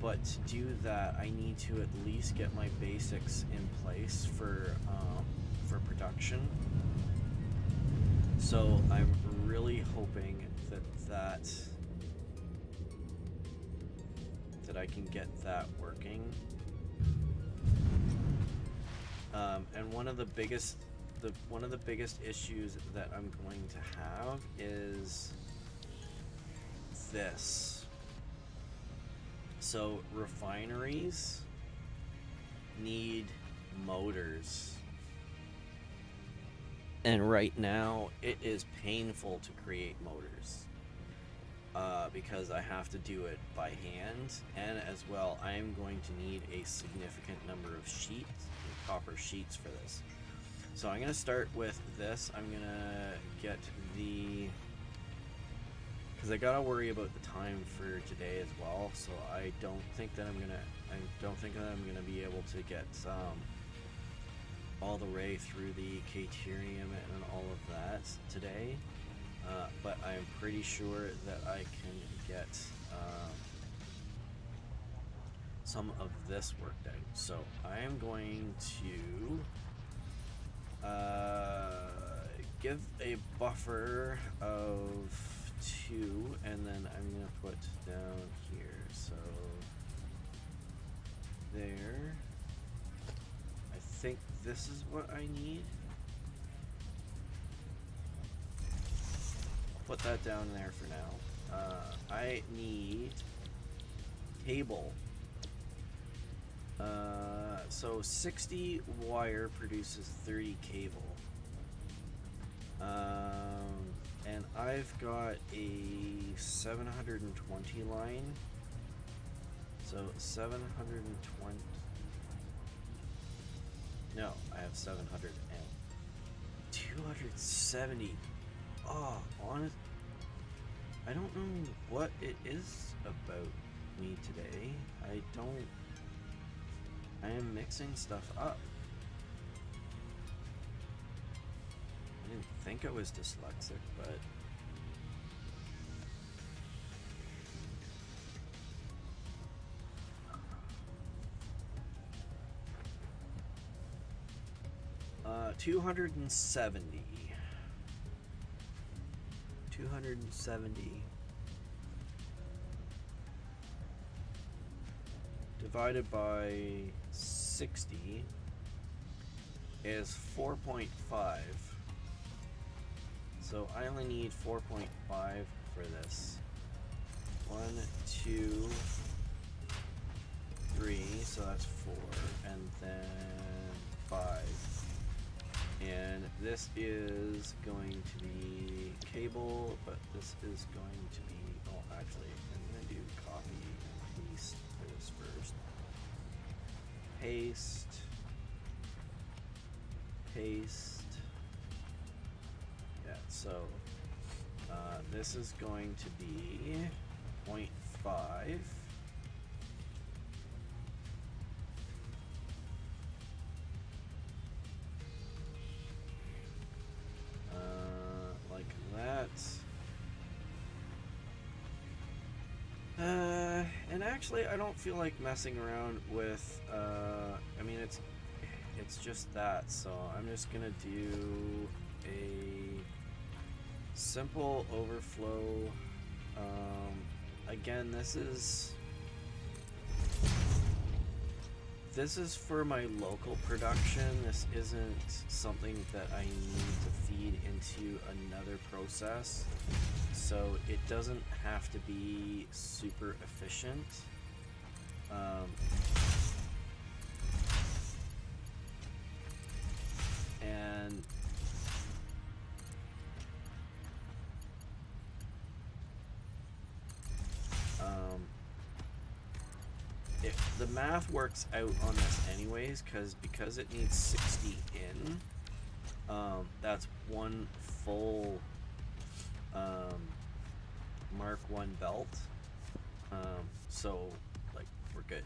But to do that, I need to at least get my basics in place for production. So I'm really hoping that I can get that working. And one of the biggest issues that I'm going to have is this. So refineries need motors. And right now it is painful to create motors because I have to do it by hand, and as well I am going to need a significant number of sheets, copper sheets, for this. So I'm going to start with this. I'm going to get because I gotta worry about the time for today as well. So I don't think that I'm gonna be able to get all the way through the Caterium and all of that today. But I'm pretty sure that I can get some of this worked out. So I am going to give a buffer of 2, and then I'm gonna put down here. So there. I think this is what I need. Put that down there for now. I need cable. So 60 wire produces 30 cable. And I've got a 720 line. So 720. No, I have 700 and 270. Oh, honest. I don't know what it is about me today. I am mixing stuff up. I didn't think I was dyslexic, but uh, 270 divided by 60 is 4.5. So I only need 4.5 for this. 1, 2, 3, so that's 4, and then 5. And this is going to be cable, but this is going to be, oh, actually, I'm going to do copy and paste for this first. Paste. Yeah, so this is going to be 0.5. Like that. And actually, I don't feel like messing around with, I mean, it's just that, so I'm just gonna do a simple overflow. Again, this is this is for my local production. This isn't something that I need to feed into another process, so it doesn't have to be super efficient. And if the math works out on this anyways, because it needs 60 in, that's one full Mark 1 belt. So like we're good.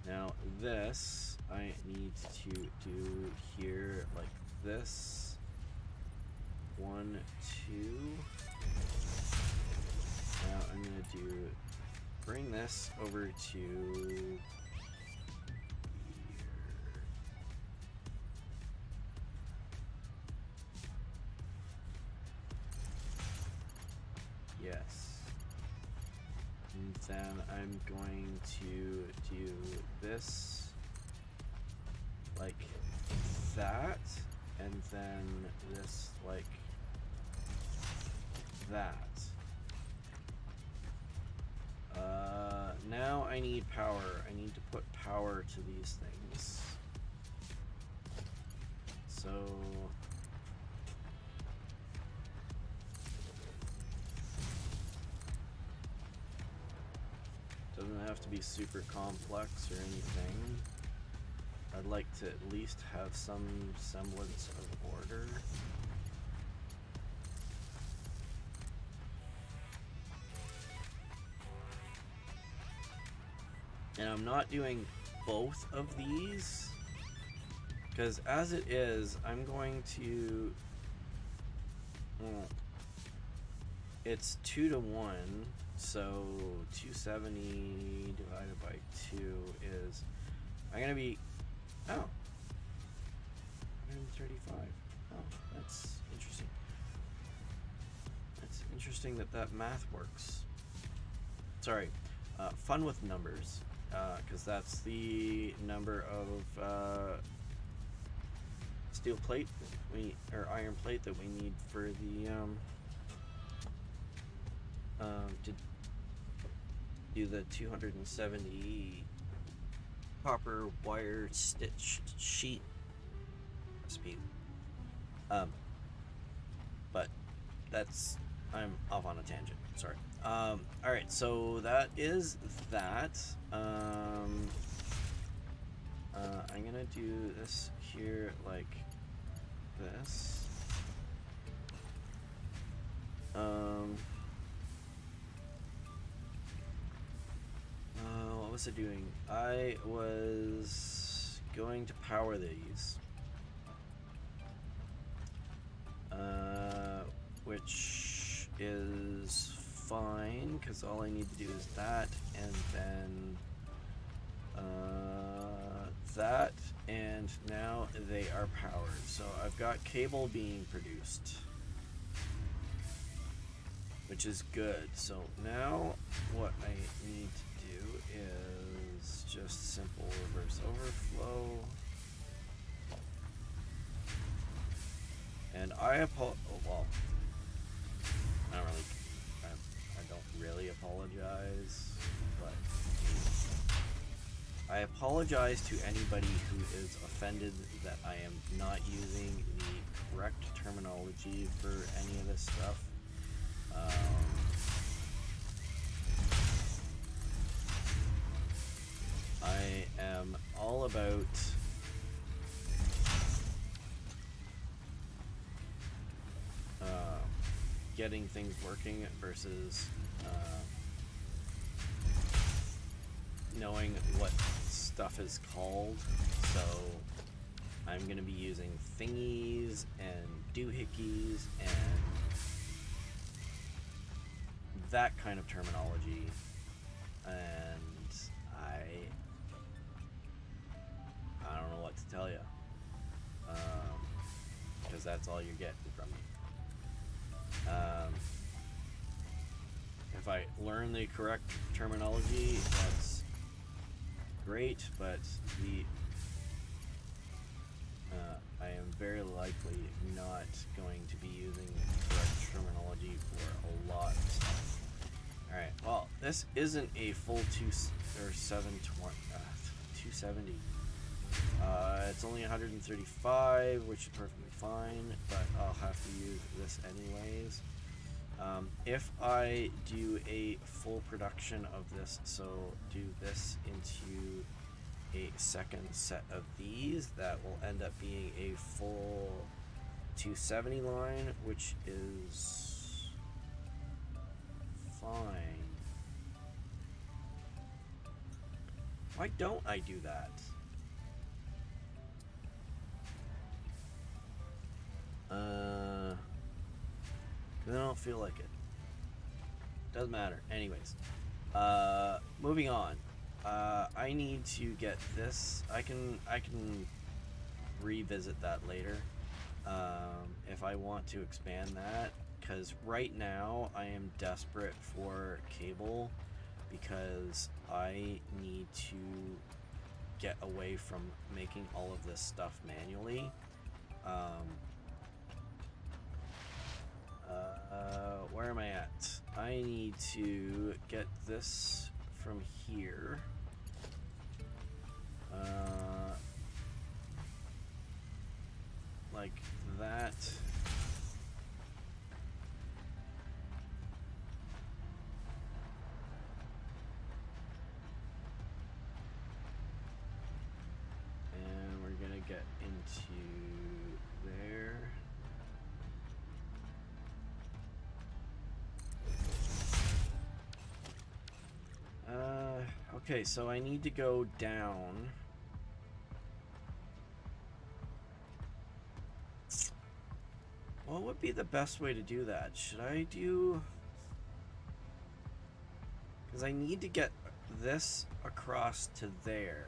Now this I need to do here like this. 1, 2. Now I'm gonna bring this over to here. Yes. And then I'm going to do this like that, and then this like that. Now I need power. I need to put power to these things. So doesn't have to be super complex or anything. I'd like to at least have some semblance of order. And I'm not doing both of these, because as it is, I'm going to, it's 2 to 1, so 270 divided by 2 is, I'm going to be, 135. Oh, that's interesting. It's interesting that math works. Sorry, fun with numbers. Because that's the number of steel plate or iron plate that we need for the to do the 270 copper wire stitch sheet speed. But that's, I'm off on a tangent. Sorry. Alright, so that is that. I'm gonna do this here like this. What was I doing? I was going to power these. Which is fine, because all I need to do is that, and then that, and now they are powered. So I've got cable being produced, which is good. So now what I need to do is just simple reverse overflow. And I don't really apologize, but I apologize to anybody who is offended that I am not using the correct terminology for any of this stuff. I am all about getting things working versus knowing what stuff is called. So I'm going to be using thingies and doohickeys and that kind of terminology, and I don't know what to tell you, because that's all you're getting from me. If I learn the correct terminology, that's great, but I am very likely not going to be using correct terminology for a lot of stuff. Alright, well, this isn't a full 270. It's only 135, which is perfectly fine, but I'll have to use this anyways. If I do a full production of this, so do this into a second set of these, that will end up being a full 270 line, which is fine. Why don't I do that? Cause I don't feel like it. Doesn't matter. Anyways, moving on. I need to get this. I can revisit that later if I want to expand that, because right now I am desperate for cable because I need to get away from making all of this stuff manually. Where am I at? I need to get this from here. Like that. And we're gonna get into there. Okay, so I need to go down. What would be the best way to do that? Should I do... Because I need to get this across to there.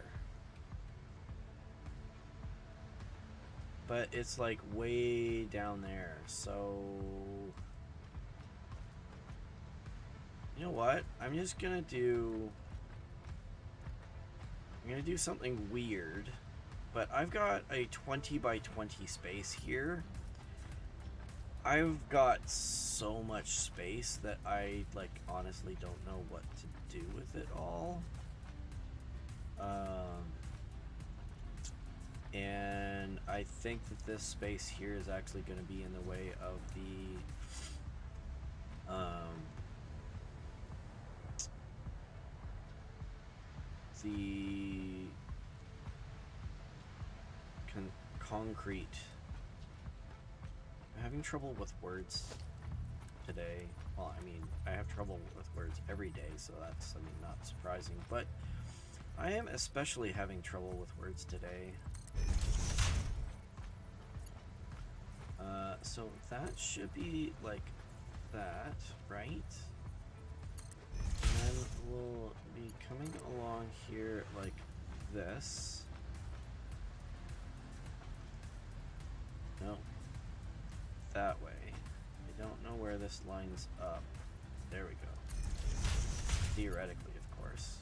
But it's like way down there, so... You know what? I'm just gonna do... I'm gonna do something weird, but I've got a 20 by 20 space here. I've got so much space that I, like, honestly don't know what to do with it all. And I think that this space here is actually going to be in the way of the concrete. I'm having trouble with words today. Well, I mean, I have trouble with words every day, so that's, I mean, not surprising. But I am especially having trouble with words today. So that should be like that, right? And then we'll be coming along here like this. No. That way. I don't know where this lines up. There we go. Theoretically, of course.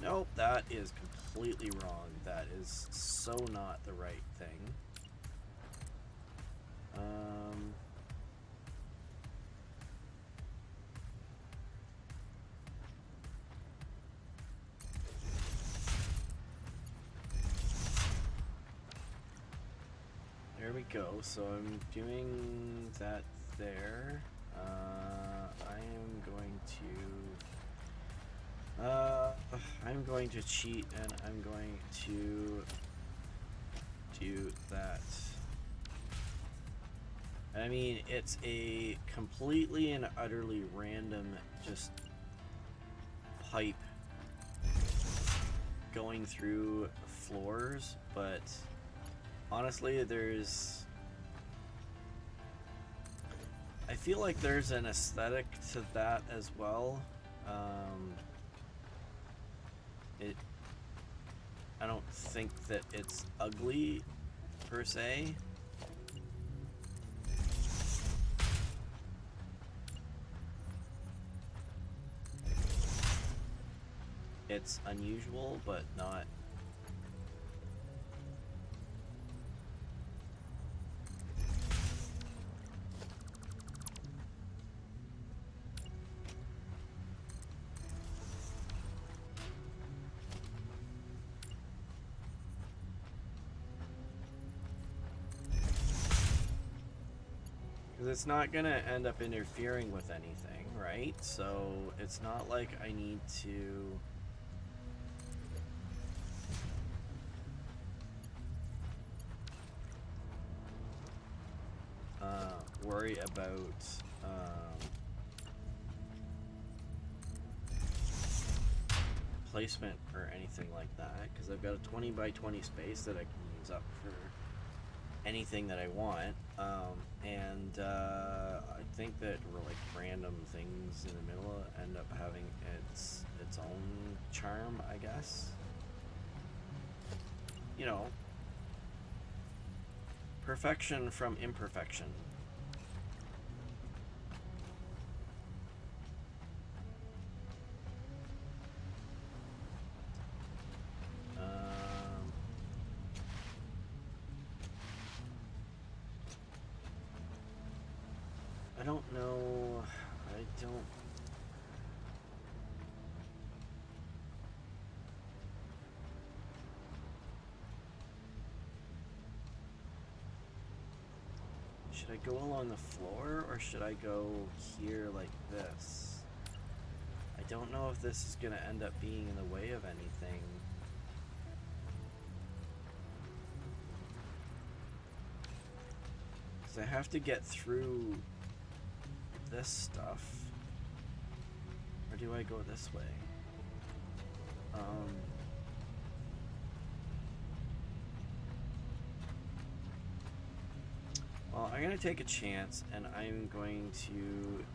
Nope, that is completely wrong. That is so not the right thing. There we go. So I'm doing that there. I'm going to cheat, and I'm going to do that. I mean, it's a completely and utterly random just pipe going through floors, but honestly, I feel like there's an aesthetic to that as well. I don't think that it's ugly per se. It's unusual, but not. Because it's not going to end up interfering with anything, right? So it's not like I need to... worry about placement or anything like that, because I've got a 20 by 20 space that I can use up for anything that I want, and I think that like random things in the middle end up having its own charm, I guess. You know, perfection from imperfection. I don't know. I don't. Should I go along the floor or should I go here like this? I don't know if this is going to end up being in the way of anything. Because I have to get through this stuff. Or do I go this way? Well, I'm going to take a chance and I'm going to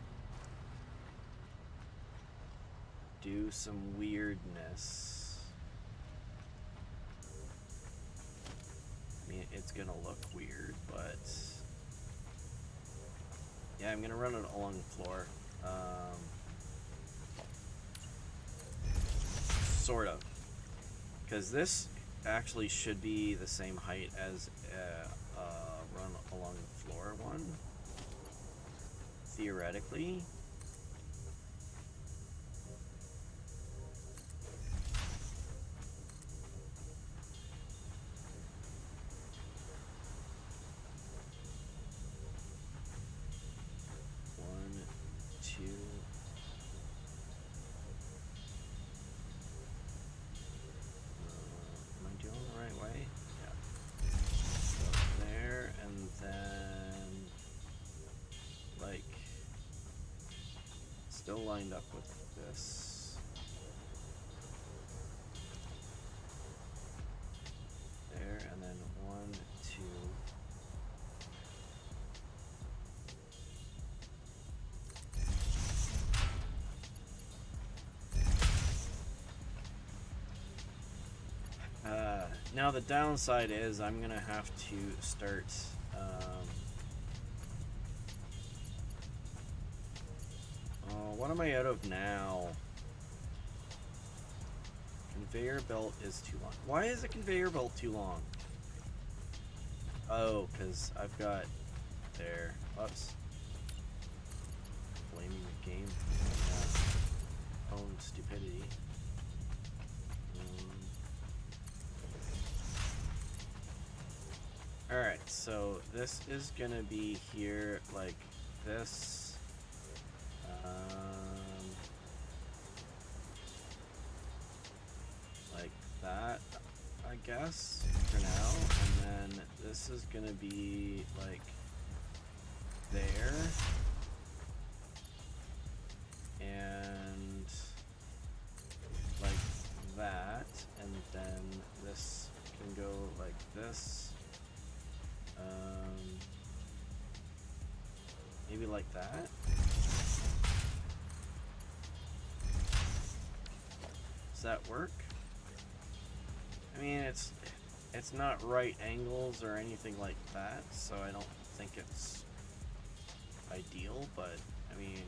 do some weirdness. I mean, it's going to look weird, but yeah, I'm going to run it along the floor. Sort of. Because this actually should be the same height as run along the floor one. Theoretically. Still lined up with this. There, and then 1, 2. Now the downside is I'm gonna have to start what am I out of now? Conveyor belt is too long. Why is a conveyor belt too long? Oh, because I've got there. Oops. Blaming the game for own stupidity. Alright, so this is gonna be here like this. Like that, I guess, for now. And then this is gonna be like there. And like that. And then this can go like this. Maybe like that. Does that work? I mean, it's not right angles or anything like that, so I don't think it's ideal, but I mean,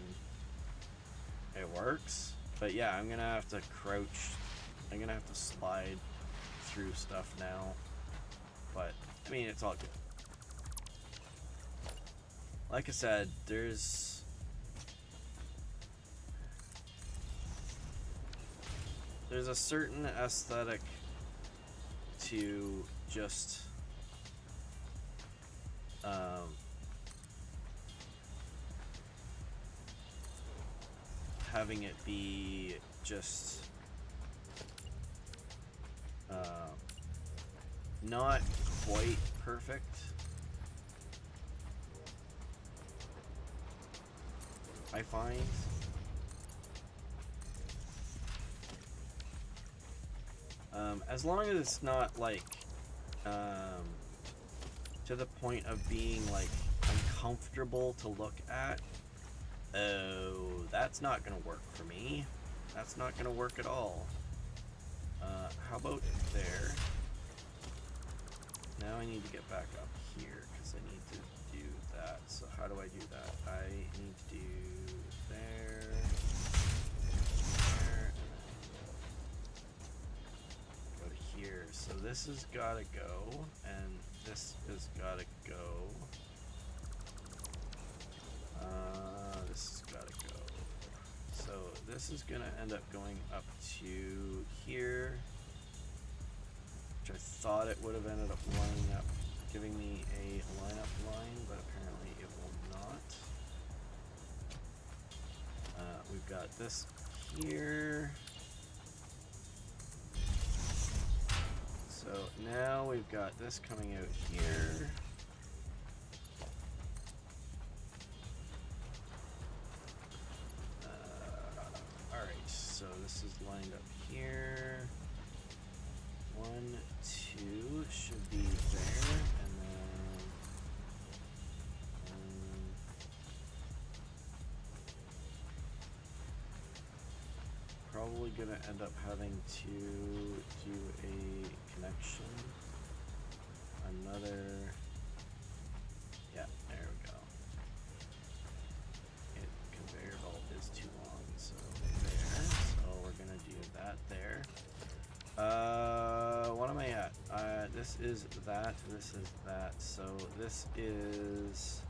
it works. But yeah, I'm gonna have to crouch I'm gonna have to slide through stuff now. But, I mean, it's all good. Like I said, there's a certain aesthetic to just having it be just not quite perfect. I find. As long as it's not like to the point of being like uncomfortable to look at, oh, that's not gonna work for me. That's not gonna work at all. How about there? Now I need to get back up here because I need to do that. So how do I do that? I need to do there, and go to here. So this has got to go, and this has got to go. This has got to go. So this is going to end up going up to here, which I thought it would have ended up lining up, giving me a lineup line, but apparently it will not. We've got this here. So now we've got this coming out here. Alright, so this is lined up here. 1, 2 should be there, and then probably gonna end up having to do a connection. Another, yeah, there we go. Conveyor belt is too long, so there. So we're gonna do that there. What am I at? This is that, this is that, so this is...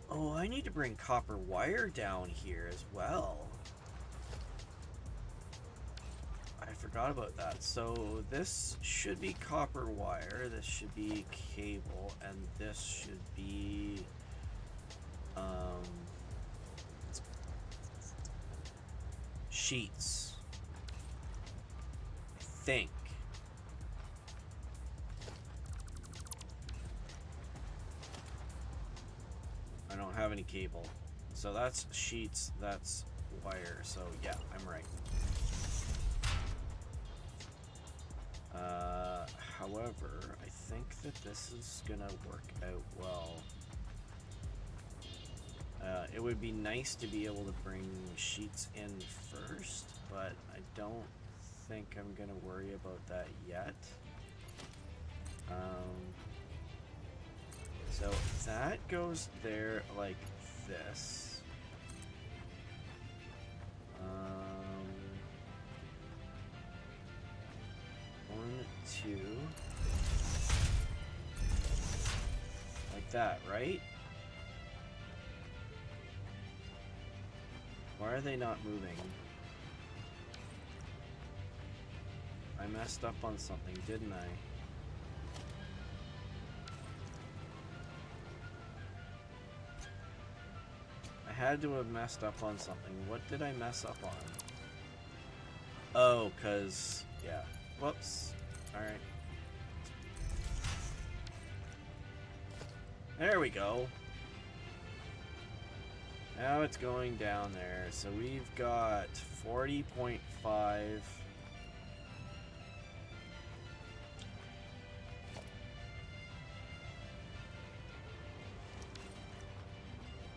Oh, I need to bring copper wire down here as well. I forgot about that. So this should be copper wire, this should be cable, and this should be... sheets. I think. I don't have any cable. So that's sheets, that's wire. So yeah, I'm right. However, I think that this is gonna work out well. It would be nice to be able to bring sheets in first, but I don't think I'm gonna worry about that yet. So that goes there like this. 1, 2, like that, right? Why are they not moving? I messed up on something, didn't I? I had to have messed up on something. What did I mess up on? Oh, cause yeah. Whoops. Alright. There we go. Now it's going down there. So we've got 40.5.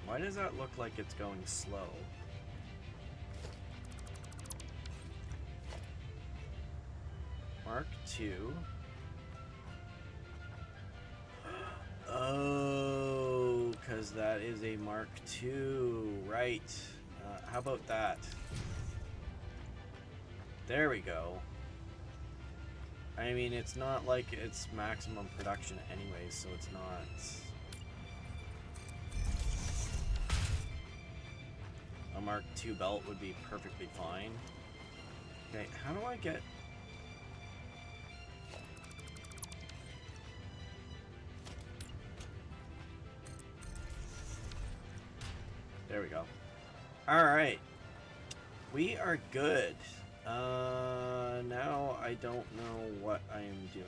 Why does that look like it's going slow? Mark 2. Oh, because that is a Mark II, right? How about that? There we go. I mean, it's not like it's maximum production anyways, so it's not... A Mark II belt would be perfectly fine. Okay, how do I get... There we go. Alright. We are good. Now I don't know what I am doing.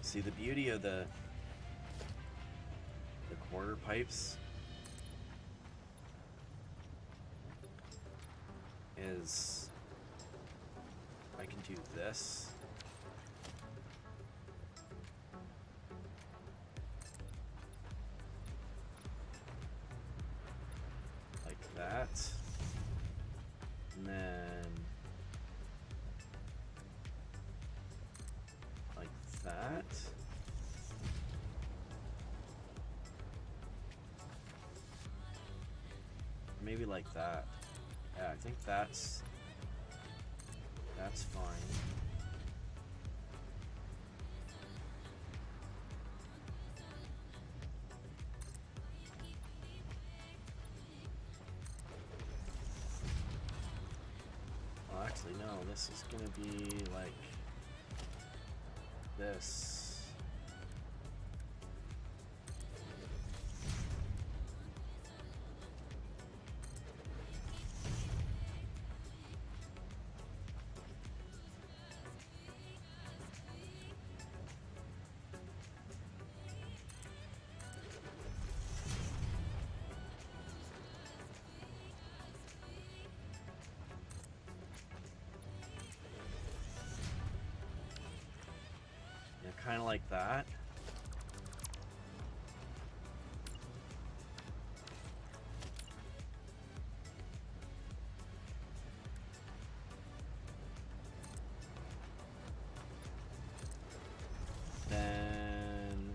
See, the beauty of the quarter pipes is I can do this. That, and then like that, maybe like that. Yeah, I think that's fine. Actually, no, this is gonna be like this. Kind of like that. Then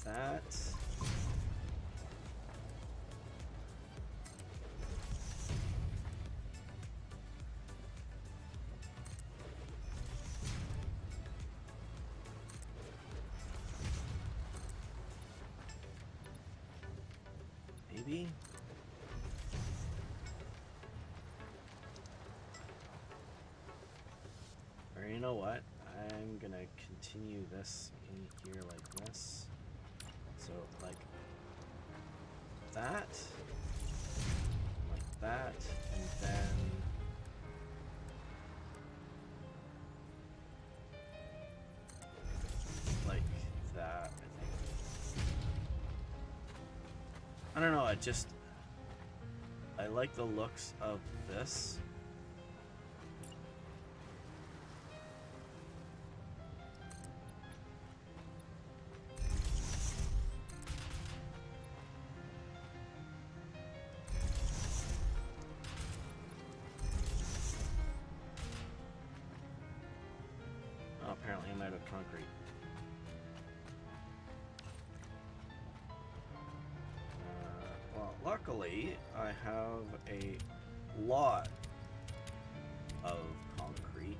that. Maybe? Or you know what? I'm gonna continue this in here like this. So like that, and then like that, I think. I don't know, I like the looks of this. Oh, apparently I'm out of concrete. Well, luckily, I have a lot of concrete.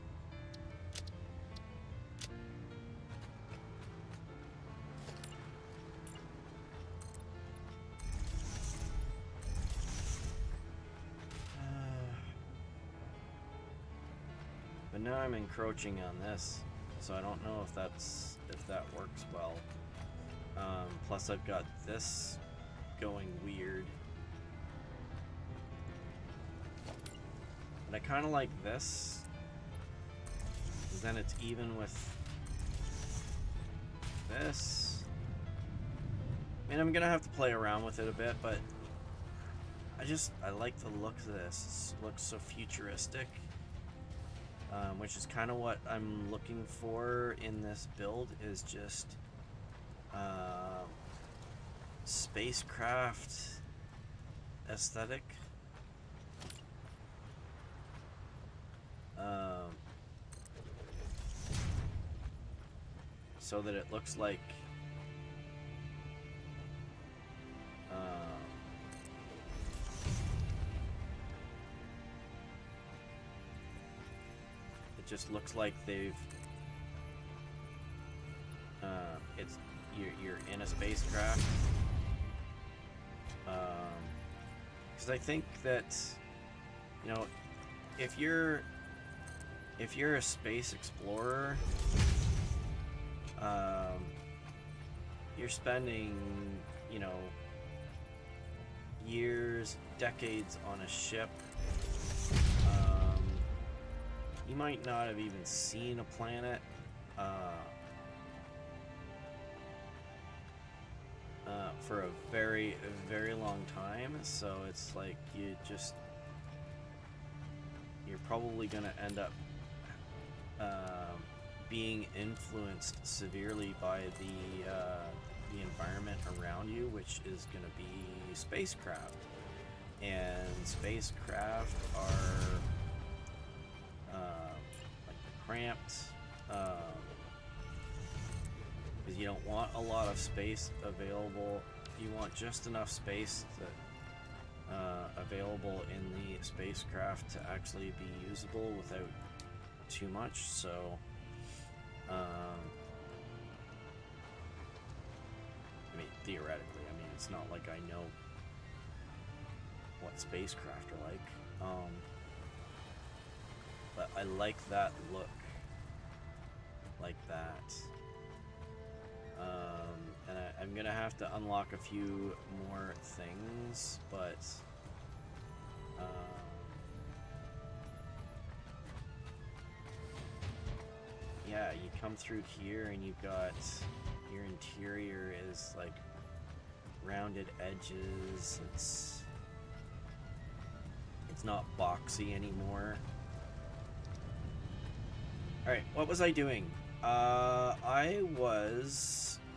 But now I'm encroaching on this, so I don't know if that works well. Plus I've got this going weird. But I kind of like this, because then it's even with this. I mean, I'm gonna have to play around with it a bit, but I like the look of this. It looks so futuristic, which is kind of what I'm looking for in this build, is just spacecraft aesthetic. so that it looks like it just looks like they've you're in a spacecraft, because I think that, you know, if you're a space explorer, you're spending, you know, years, decades on a ship. You might not have even seen a planet. For a very, very long time, so it's like you're probably gonna end up being influenced severely by the environment around you, which is gonna be spacecraft, and spacecraft are like cramped. Because you don't want a lot of space available. You want just enough space that available in the spacecraft to actually be usable without too much. So, I mean, theoretically, I mean, it's not like I know what spacecraft are like, but I like that look, like that. And I'm gonna have to unlock a few more things, but yeah, you come through here and you've got your interior is like rounded edges. It's not boxy anymore. Alright, what was I doing?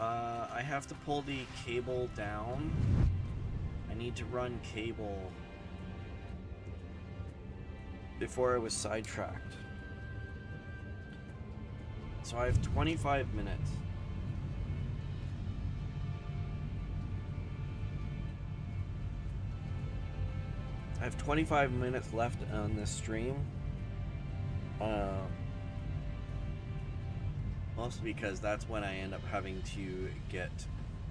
I have to pull the cable down. I need to run cable before I was sidetracked. So I have 25 minutes. I have 25 minutes left on this stream. Mostly because that's when I end up having to get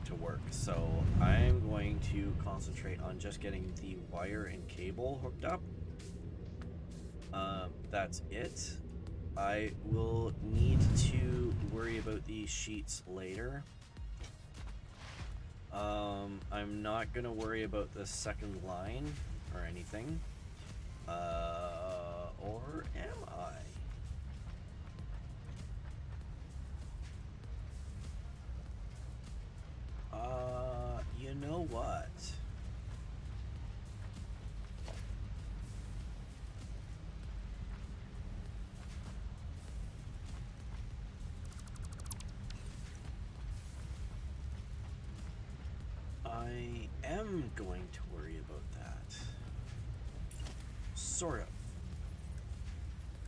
to work. So I'm going to concentrate on just getting the wire and cable hooked up. That's it. I will need to worry about these sheets later. I'm not gonna worry about the second line or anything. Or am I? You know what? I am going to worry about that. Sort of.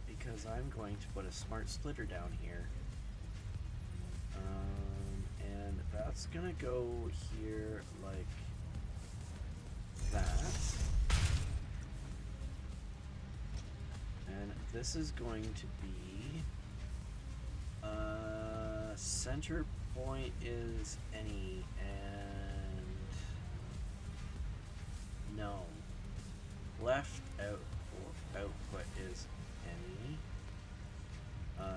Because I'm going to put a smart splitter down here. And that's gonna go here like that. And this is going to be center point is any, and no, left output is any,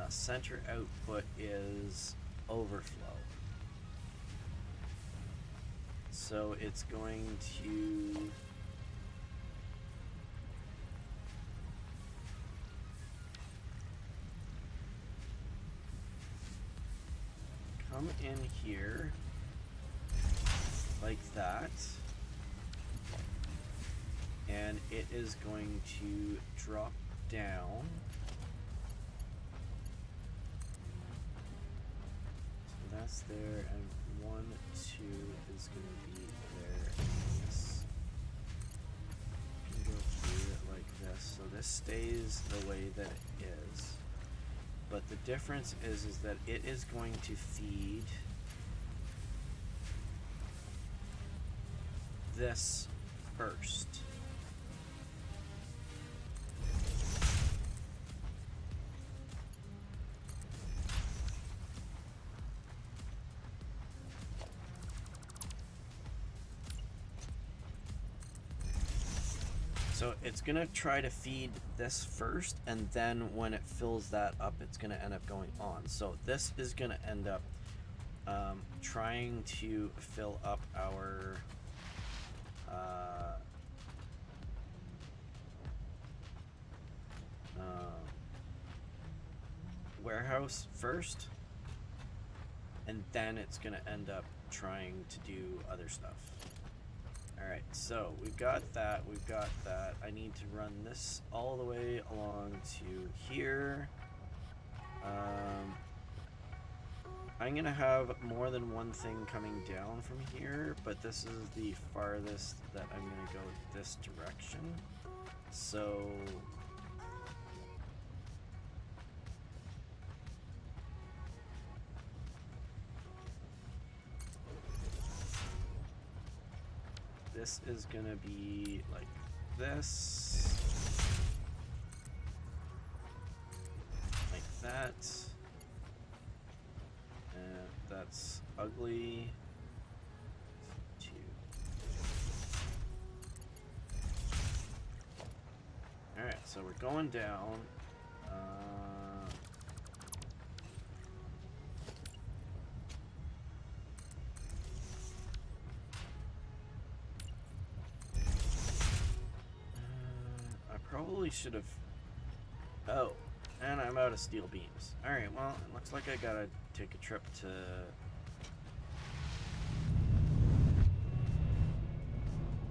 center output is overflow. So it's going to come in here like that, and it is going to drop down. So that's there, and 1, 2 is going to be there. This can go through it like this, so this stays the way that it is. But the difference is that it is going to feed this first. So it's gonna try to feed this first, and then when it fills that up, it's gonna end up going on. So this is gonna end up trying to fill up our warehouse first, and then it's gonna end up trying to do other stuff. Alright, so we've got that, I need to run this all the way along to here. I'm gonna have more than one thing coming down from here, but this is the farthest that I'm gonna go this direction. So this is gonna be like this, like that, and that's ugly. Two. All right, so we're going down. Probably should have. Oh, and I'm out of steel beams. Alright, well, it looks like I gotta take a trip to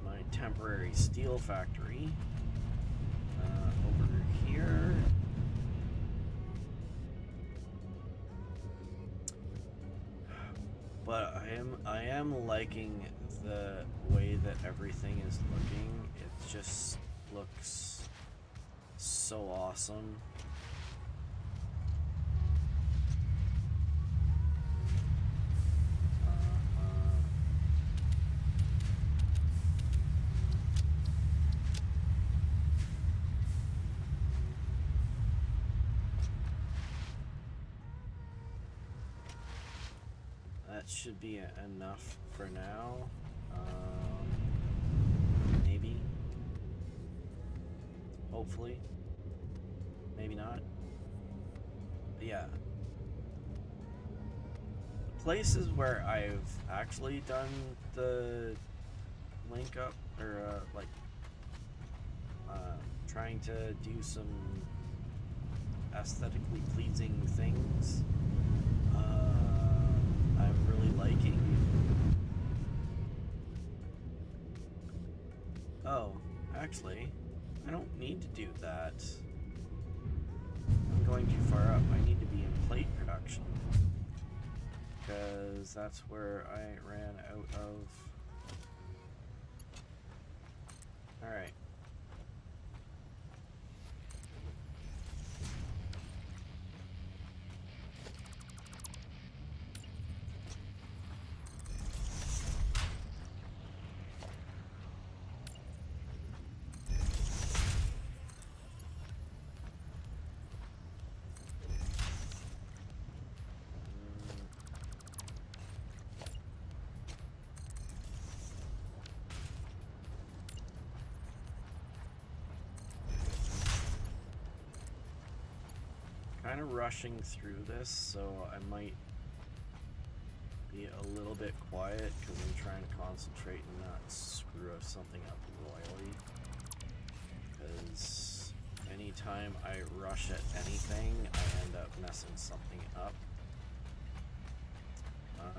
my temporary steel factory over here. But I am liking the way that everything is looking. It just looks so awesome. That should be enough for now. Maybe. Hopefully. Maybe not. But yeah. The places where I've actually done the link up, or like trying to do some aesthetically pleasing things, I'm really liking. Oh, actually, I don't need to do that. I'm going too far up. I need to be in plate production, because that's where I ran out of. Alright. Kind of rushing through this, so I might be a little bit quiet because I'm trying to concentrate and not screw something up royally. Because anytime I rush at anything, I end up messing something up. How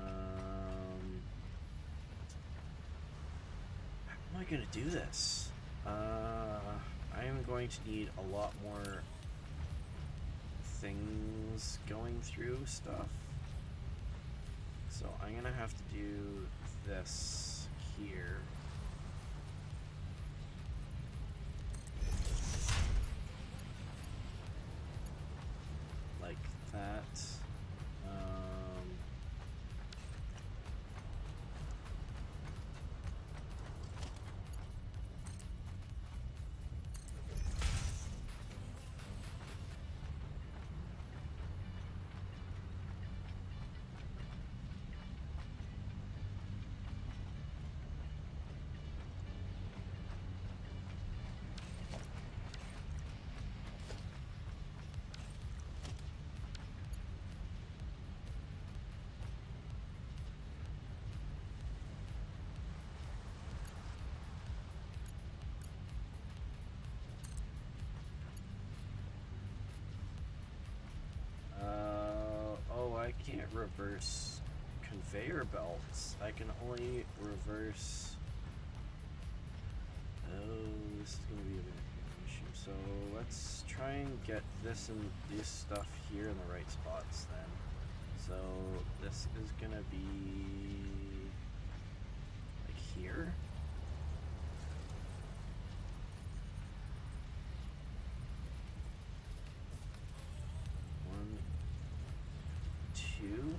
am I going to do this? I am going to need a lot more things going through stuff. So I'm gonna have to do this here. Like can't reverse conveyor belts. I can only reverse... Oh, this is going to be a bit of an issue. So let's try and get this and this stuff here in the right spots then. So this is going to be like here. One, two.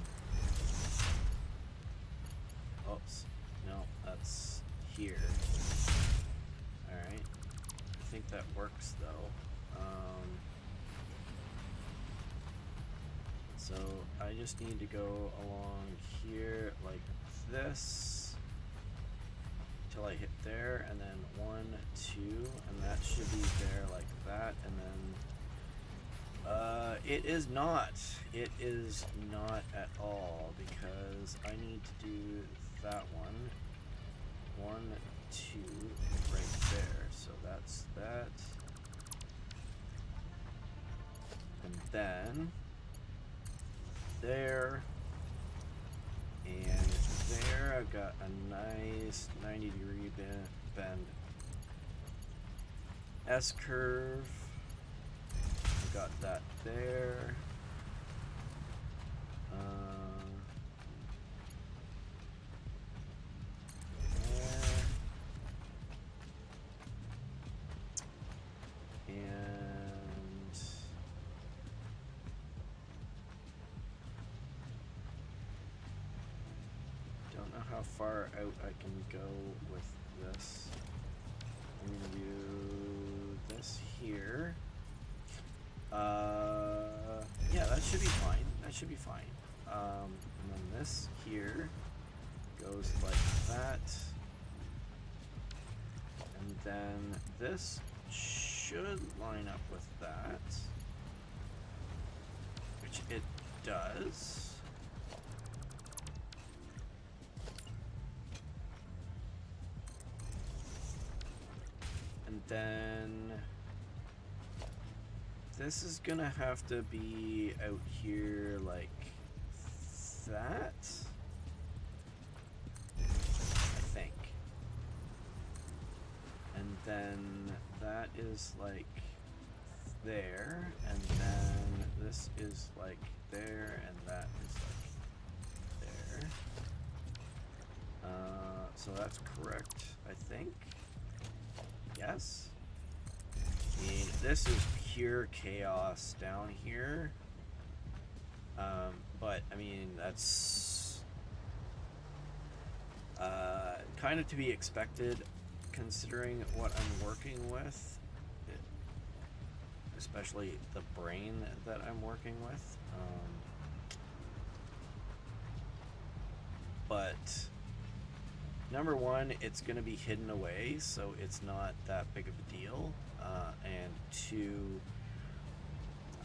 Oops. No, that's here. Alright. I think that works though. So I just need to go along here like this till I hit there, and then 1, 2, and that should be there like that, and then it is not. It is not at all, because I need to do that one. 1, 2, right there. So that's that. And then there and there. I've got a nice 90-degree bend S-curve. Got that there. There. And don't know how far out I can go with this. I'm gonna do this here. Yeah, that should be fine. That should be fine. And then this here goes like that. And then this should line up with that. Which it does. And then this is gonna have to be out here like that, I think. And then that is like there, and then this is like there, and that is like there. So that's correct, I think. Yes. And this is pure chaos down here. But I mean, that's kind of to be expected considering what I'm working with, especially the brain that I'm working with. But number one, it's going to be hidden away, so it's not that big of a deal. And two,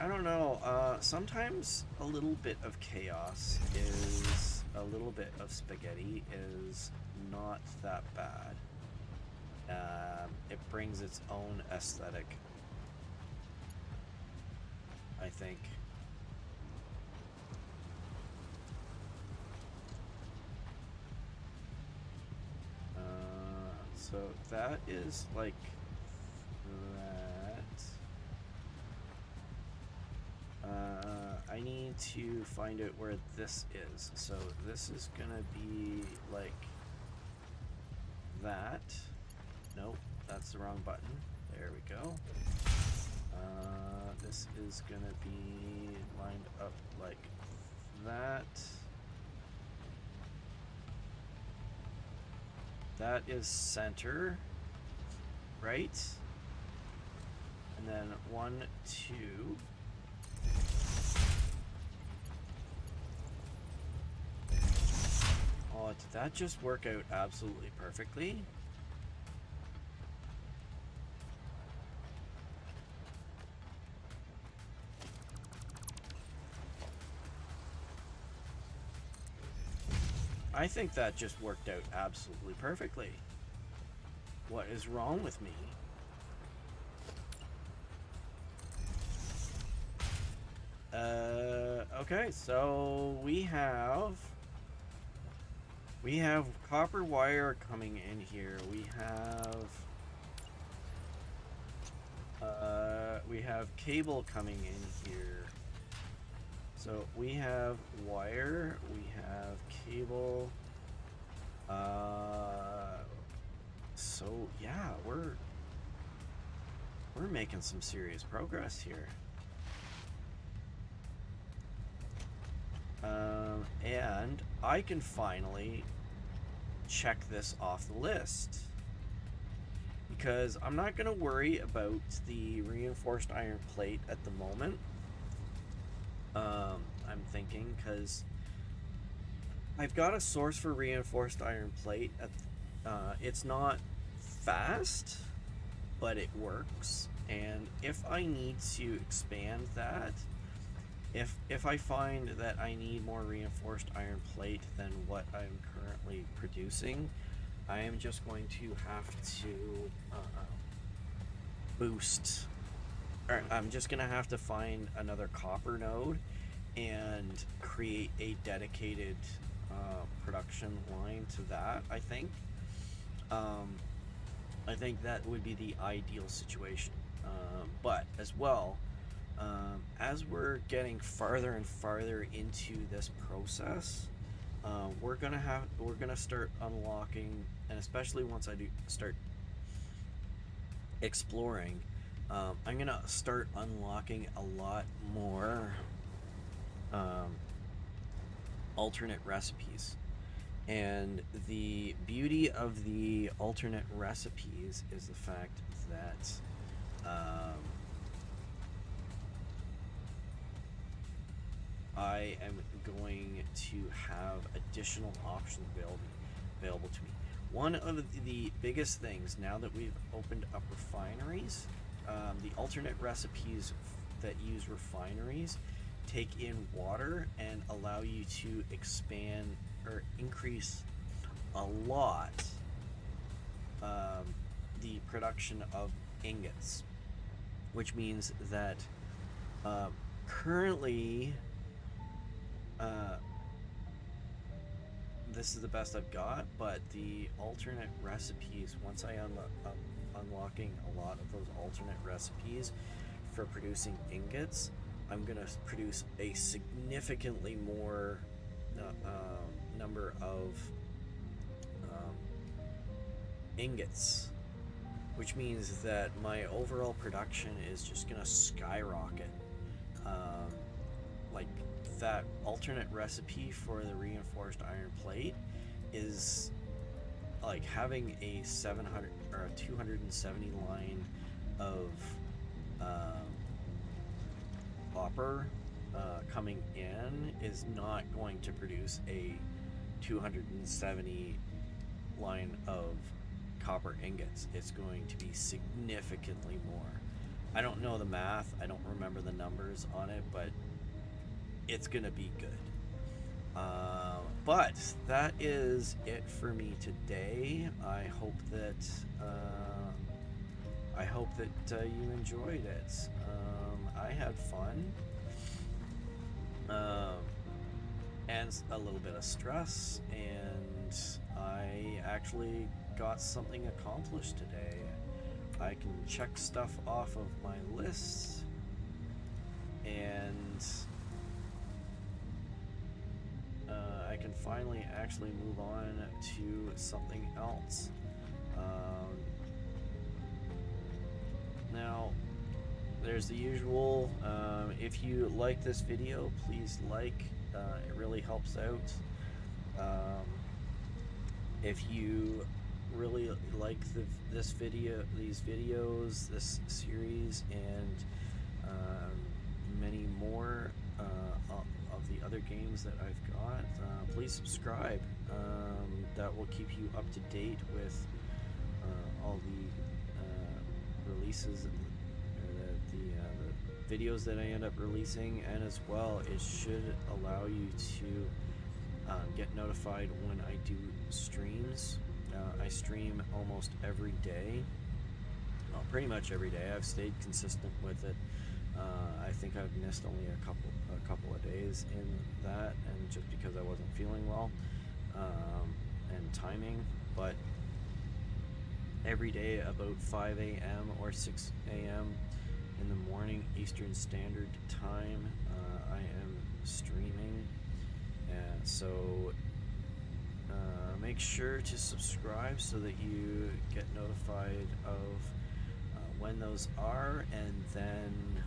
I don't know, sometimes a little bit of chaos is, a little bit of spaghetti is not that bad. It brings its own aesthetic, I think. So that is like that. I need to find out where this is. So this is gonna be like that. Nope, that's the wrong button. There we go. This is gonna be lined up like that. That is center, right? And then 1, 2. Oh, did that just work out absolutely perfectly? I think that just worked out absolutely perfectly. What is wrong with me? Okay, so we have copper wire coming in here. We have cable coming in here. So we have wire, we have cable. So yeah, we're making some serious progress here. And I can finally check this off the list, because I'm not going to worry about the reinforced iron plate at the moment. I'm thinking, because I've got a source for reinforced iron plate. It's not fast, but it works. And if I need to expand that, if I find that I need more reinforced iron plate than what I'm currently producing, I am just going to have to boost, or I'm just gonna have to find another copper node and create a dedicated production line to that. I think that would be the ideal situation. But as well, as we're getting farther and farther into this process, we're gonna start unlocking, and especially once I do start exploring, I'm gonna start unlocking a lot more alternate recipes. And the beauty of the alternate recipes is the fact that I am going to have additional options available to me. One of the biggest things, now that we've opened up refineries, the alternate recipes that use refineries take in water and allow you to expand or increase a lot the production of ingots, which means that currently this is the best I've got, but the alternate recipes, once I unlocking a lot of those alternate recipes for producing ingots, I'm gonna produce a significantly more number of ingots, which means that my overall production is just gonna skyrocket. Like, that alternate recipe for the reinforced iron plate is like having a 700 or a 270 line of copper coming in is not going to produce a 270 line of copper ingots. It's going to be significantly more. I don't know the math, I don't remember the numbers on it, but it's gonna be good. But that is it for me today. I hope that you enjoyed it. I had fun, and a little bit of stress, and I actually got something accomplished today. I can check stuff off of my list, and I can finally actually move on to something else. Now, there's the usual. If you like this video, please like. It really helps out. If you really like these videos, this series, and many more of the other games that I've got, please subscribe. That will keep you up to date with all the releases, the videos that I end up releasing, and as well, it should allow you to get notified when I do streams. I stream almost every day, well, pretty much every day. I've stayed consistent with it I think I've missed only a couple of days in that, and just because I wasn't feeling well, and timing. But every day about 5 a.m. or 6 a.m. in the morning Eastern Standard Time, I am streaming. So make sure to subscribe so that you get notified of when those are, and then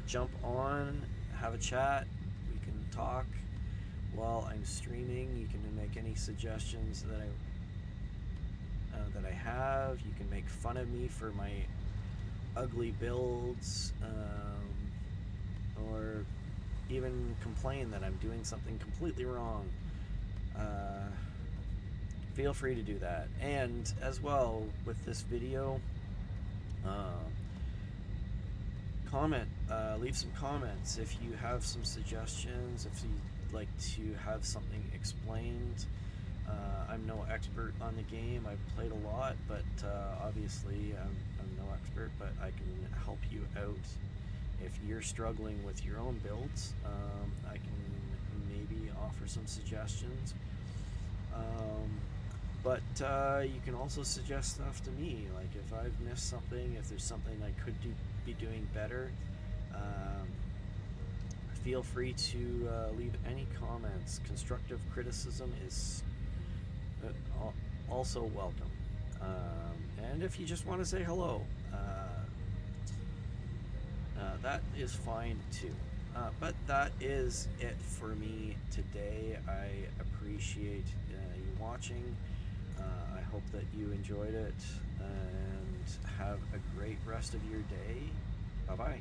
jump on, have a chat. We can talk while I'm streaming. You can make any suggestions that I have. You can make fun of me for my ugly builds, or even complain that I'm doing something completely wrong. Feel free to do that. And as well, with this video, comment, leave some comments if you have some suggestions, if you'd like to have something explained. I'm no expert on the game. I've played a lot, but obviously I'm no expert, but I can help you out. If you're struggling with your own builds, I can maybe offer some suggestions. But you can also suggest stuff to me, like if I've missed something, if there's something I could be doing better. Feel free to leave any comments. Constructive criticism is also welcome. And if you just want to say hello, that is fine too. But that is it for me today. I appreciate you watching. I hope that you enjoyed it, and have a great rest of your day. Bye-bye.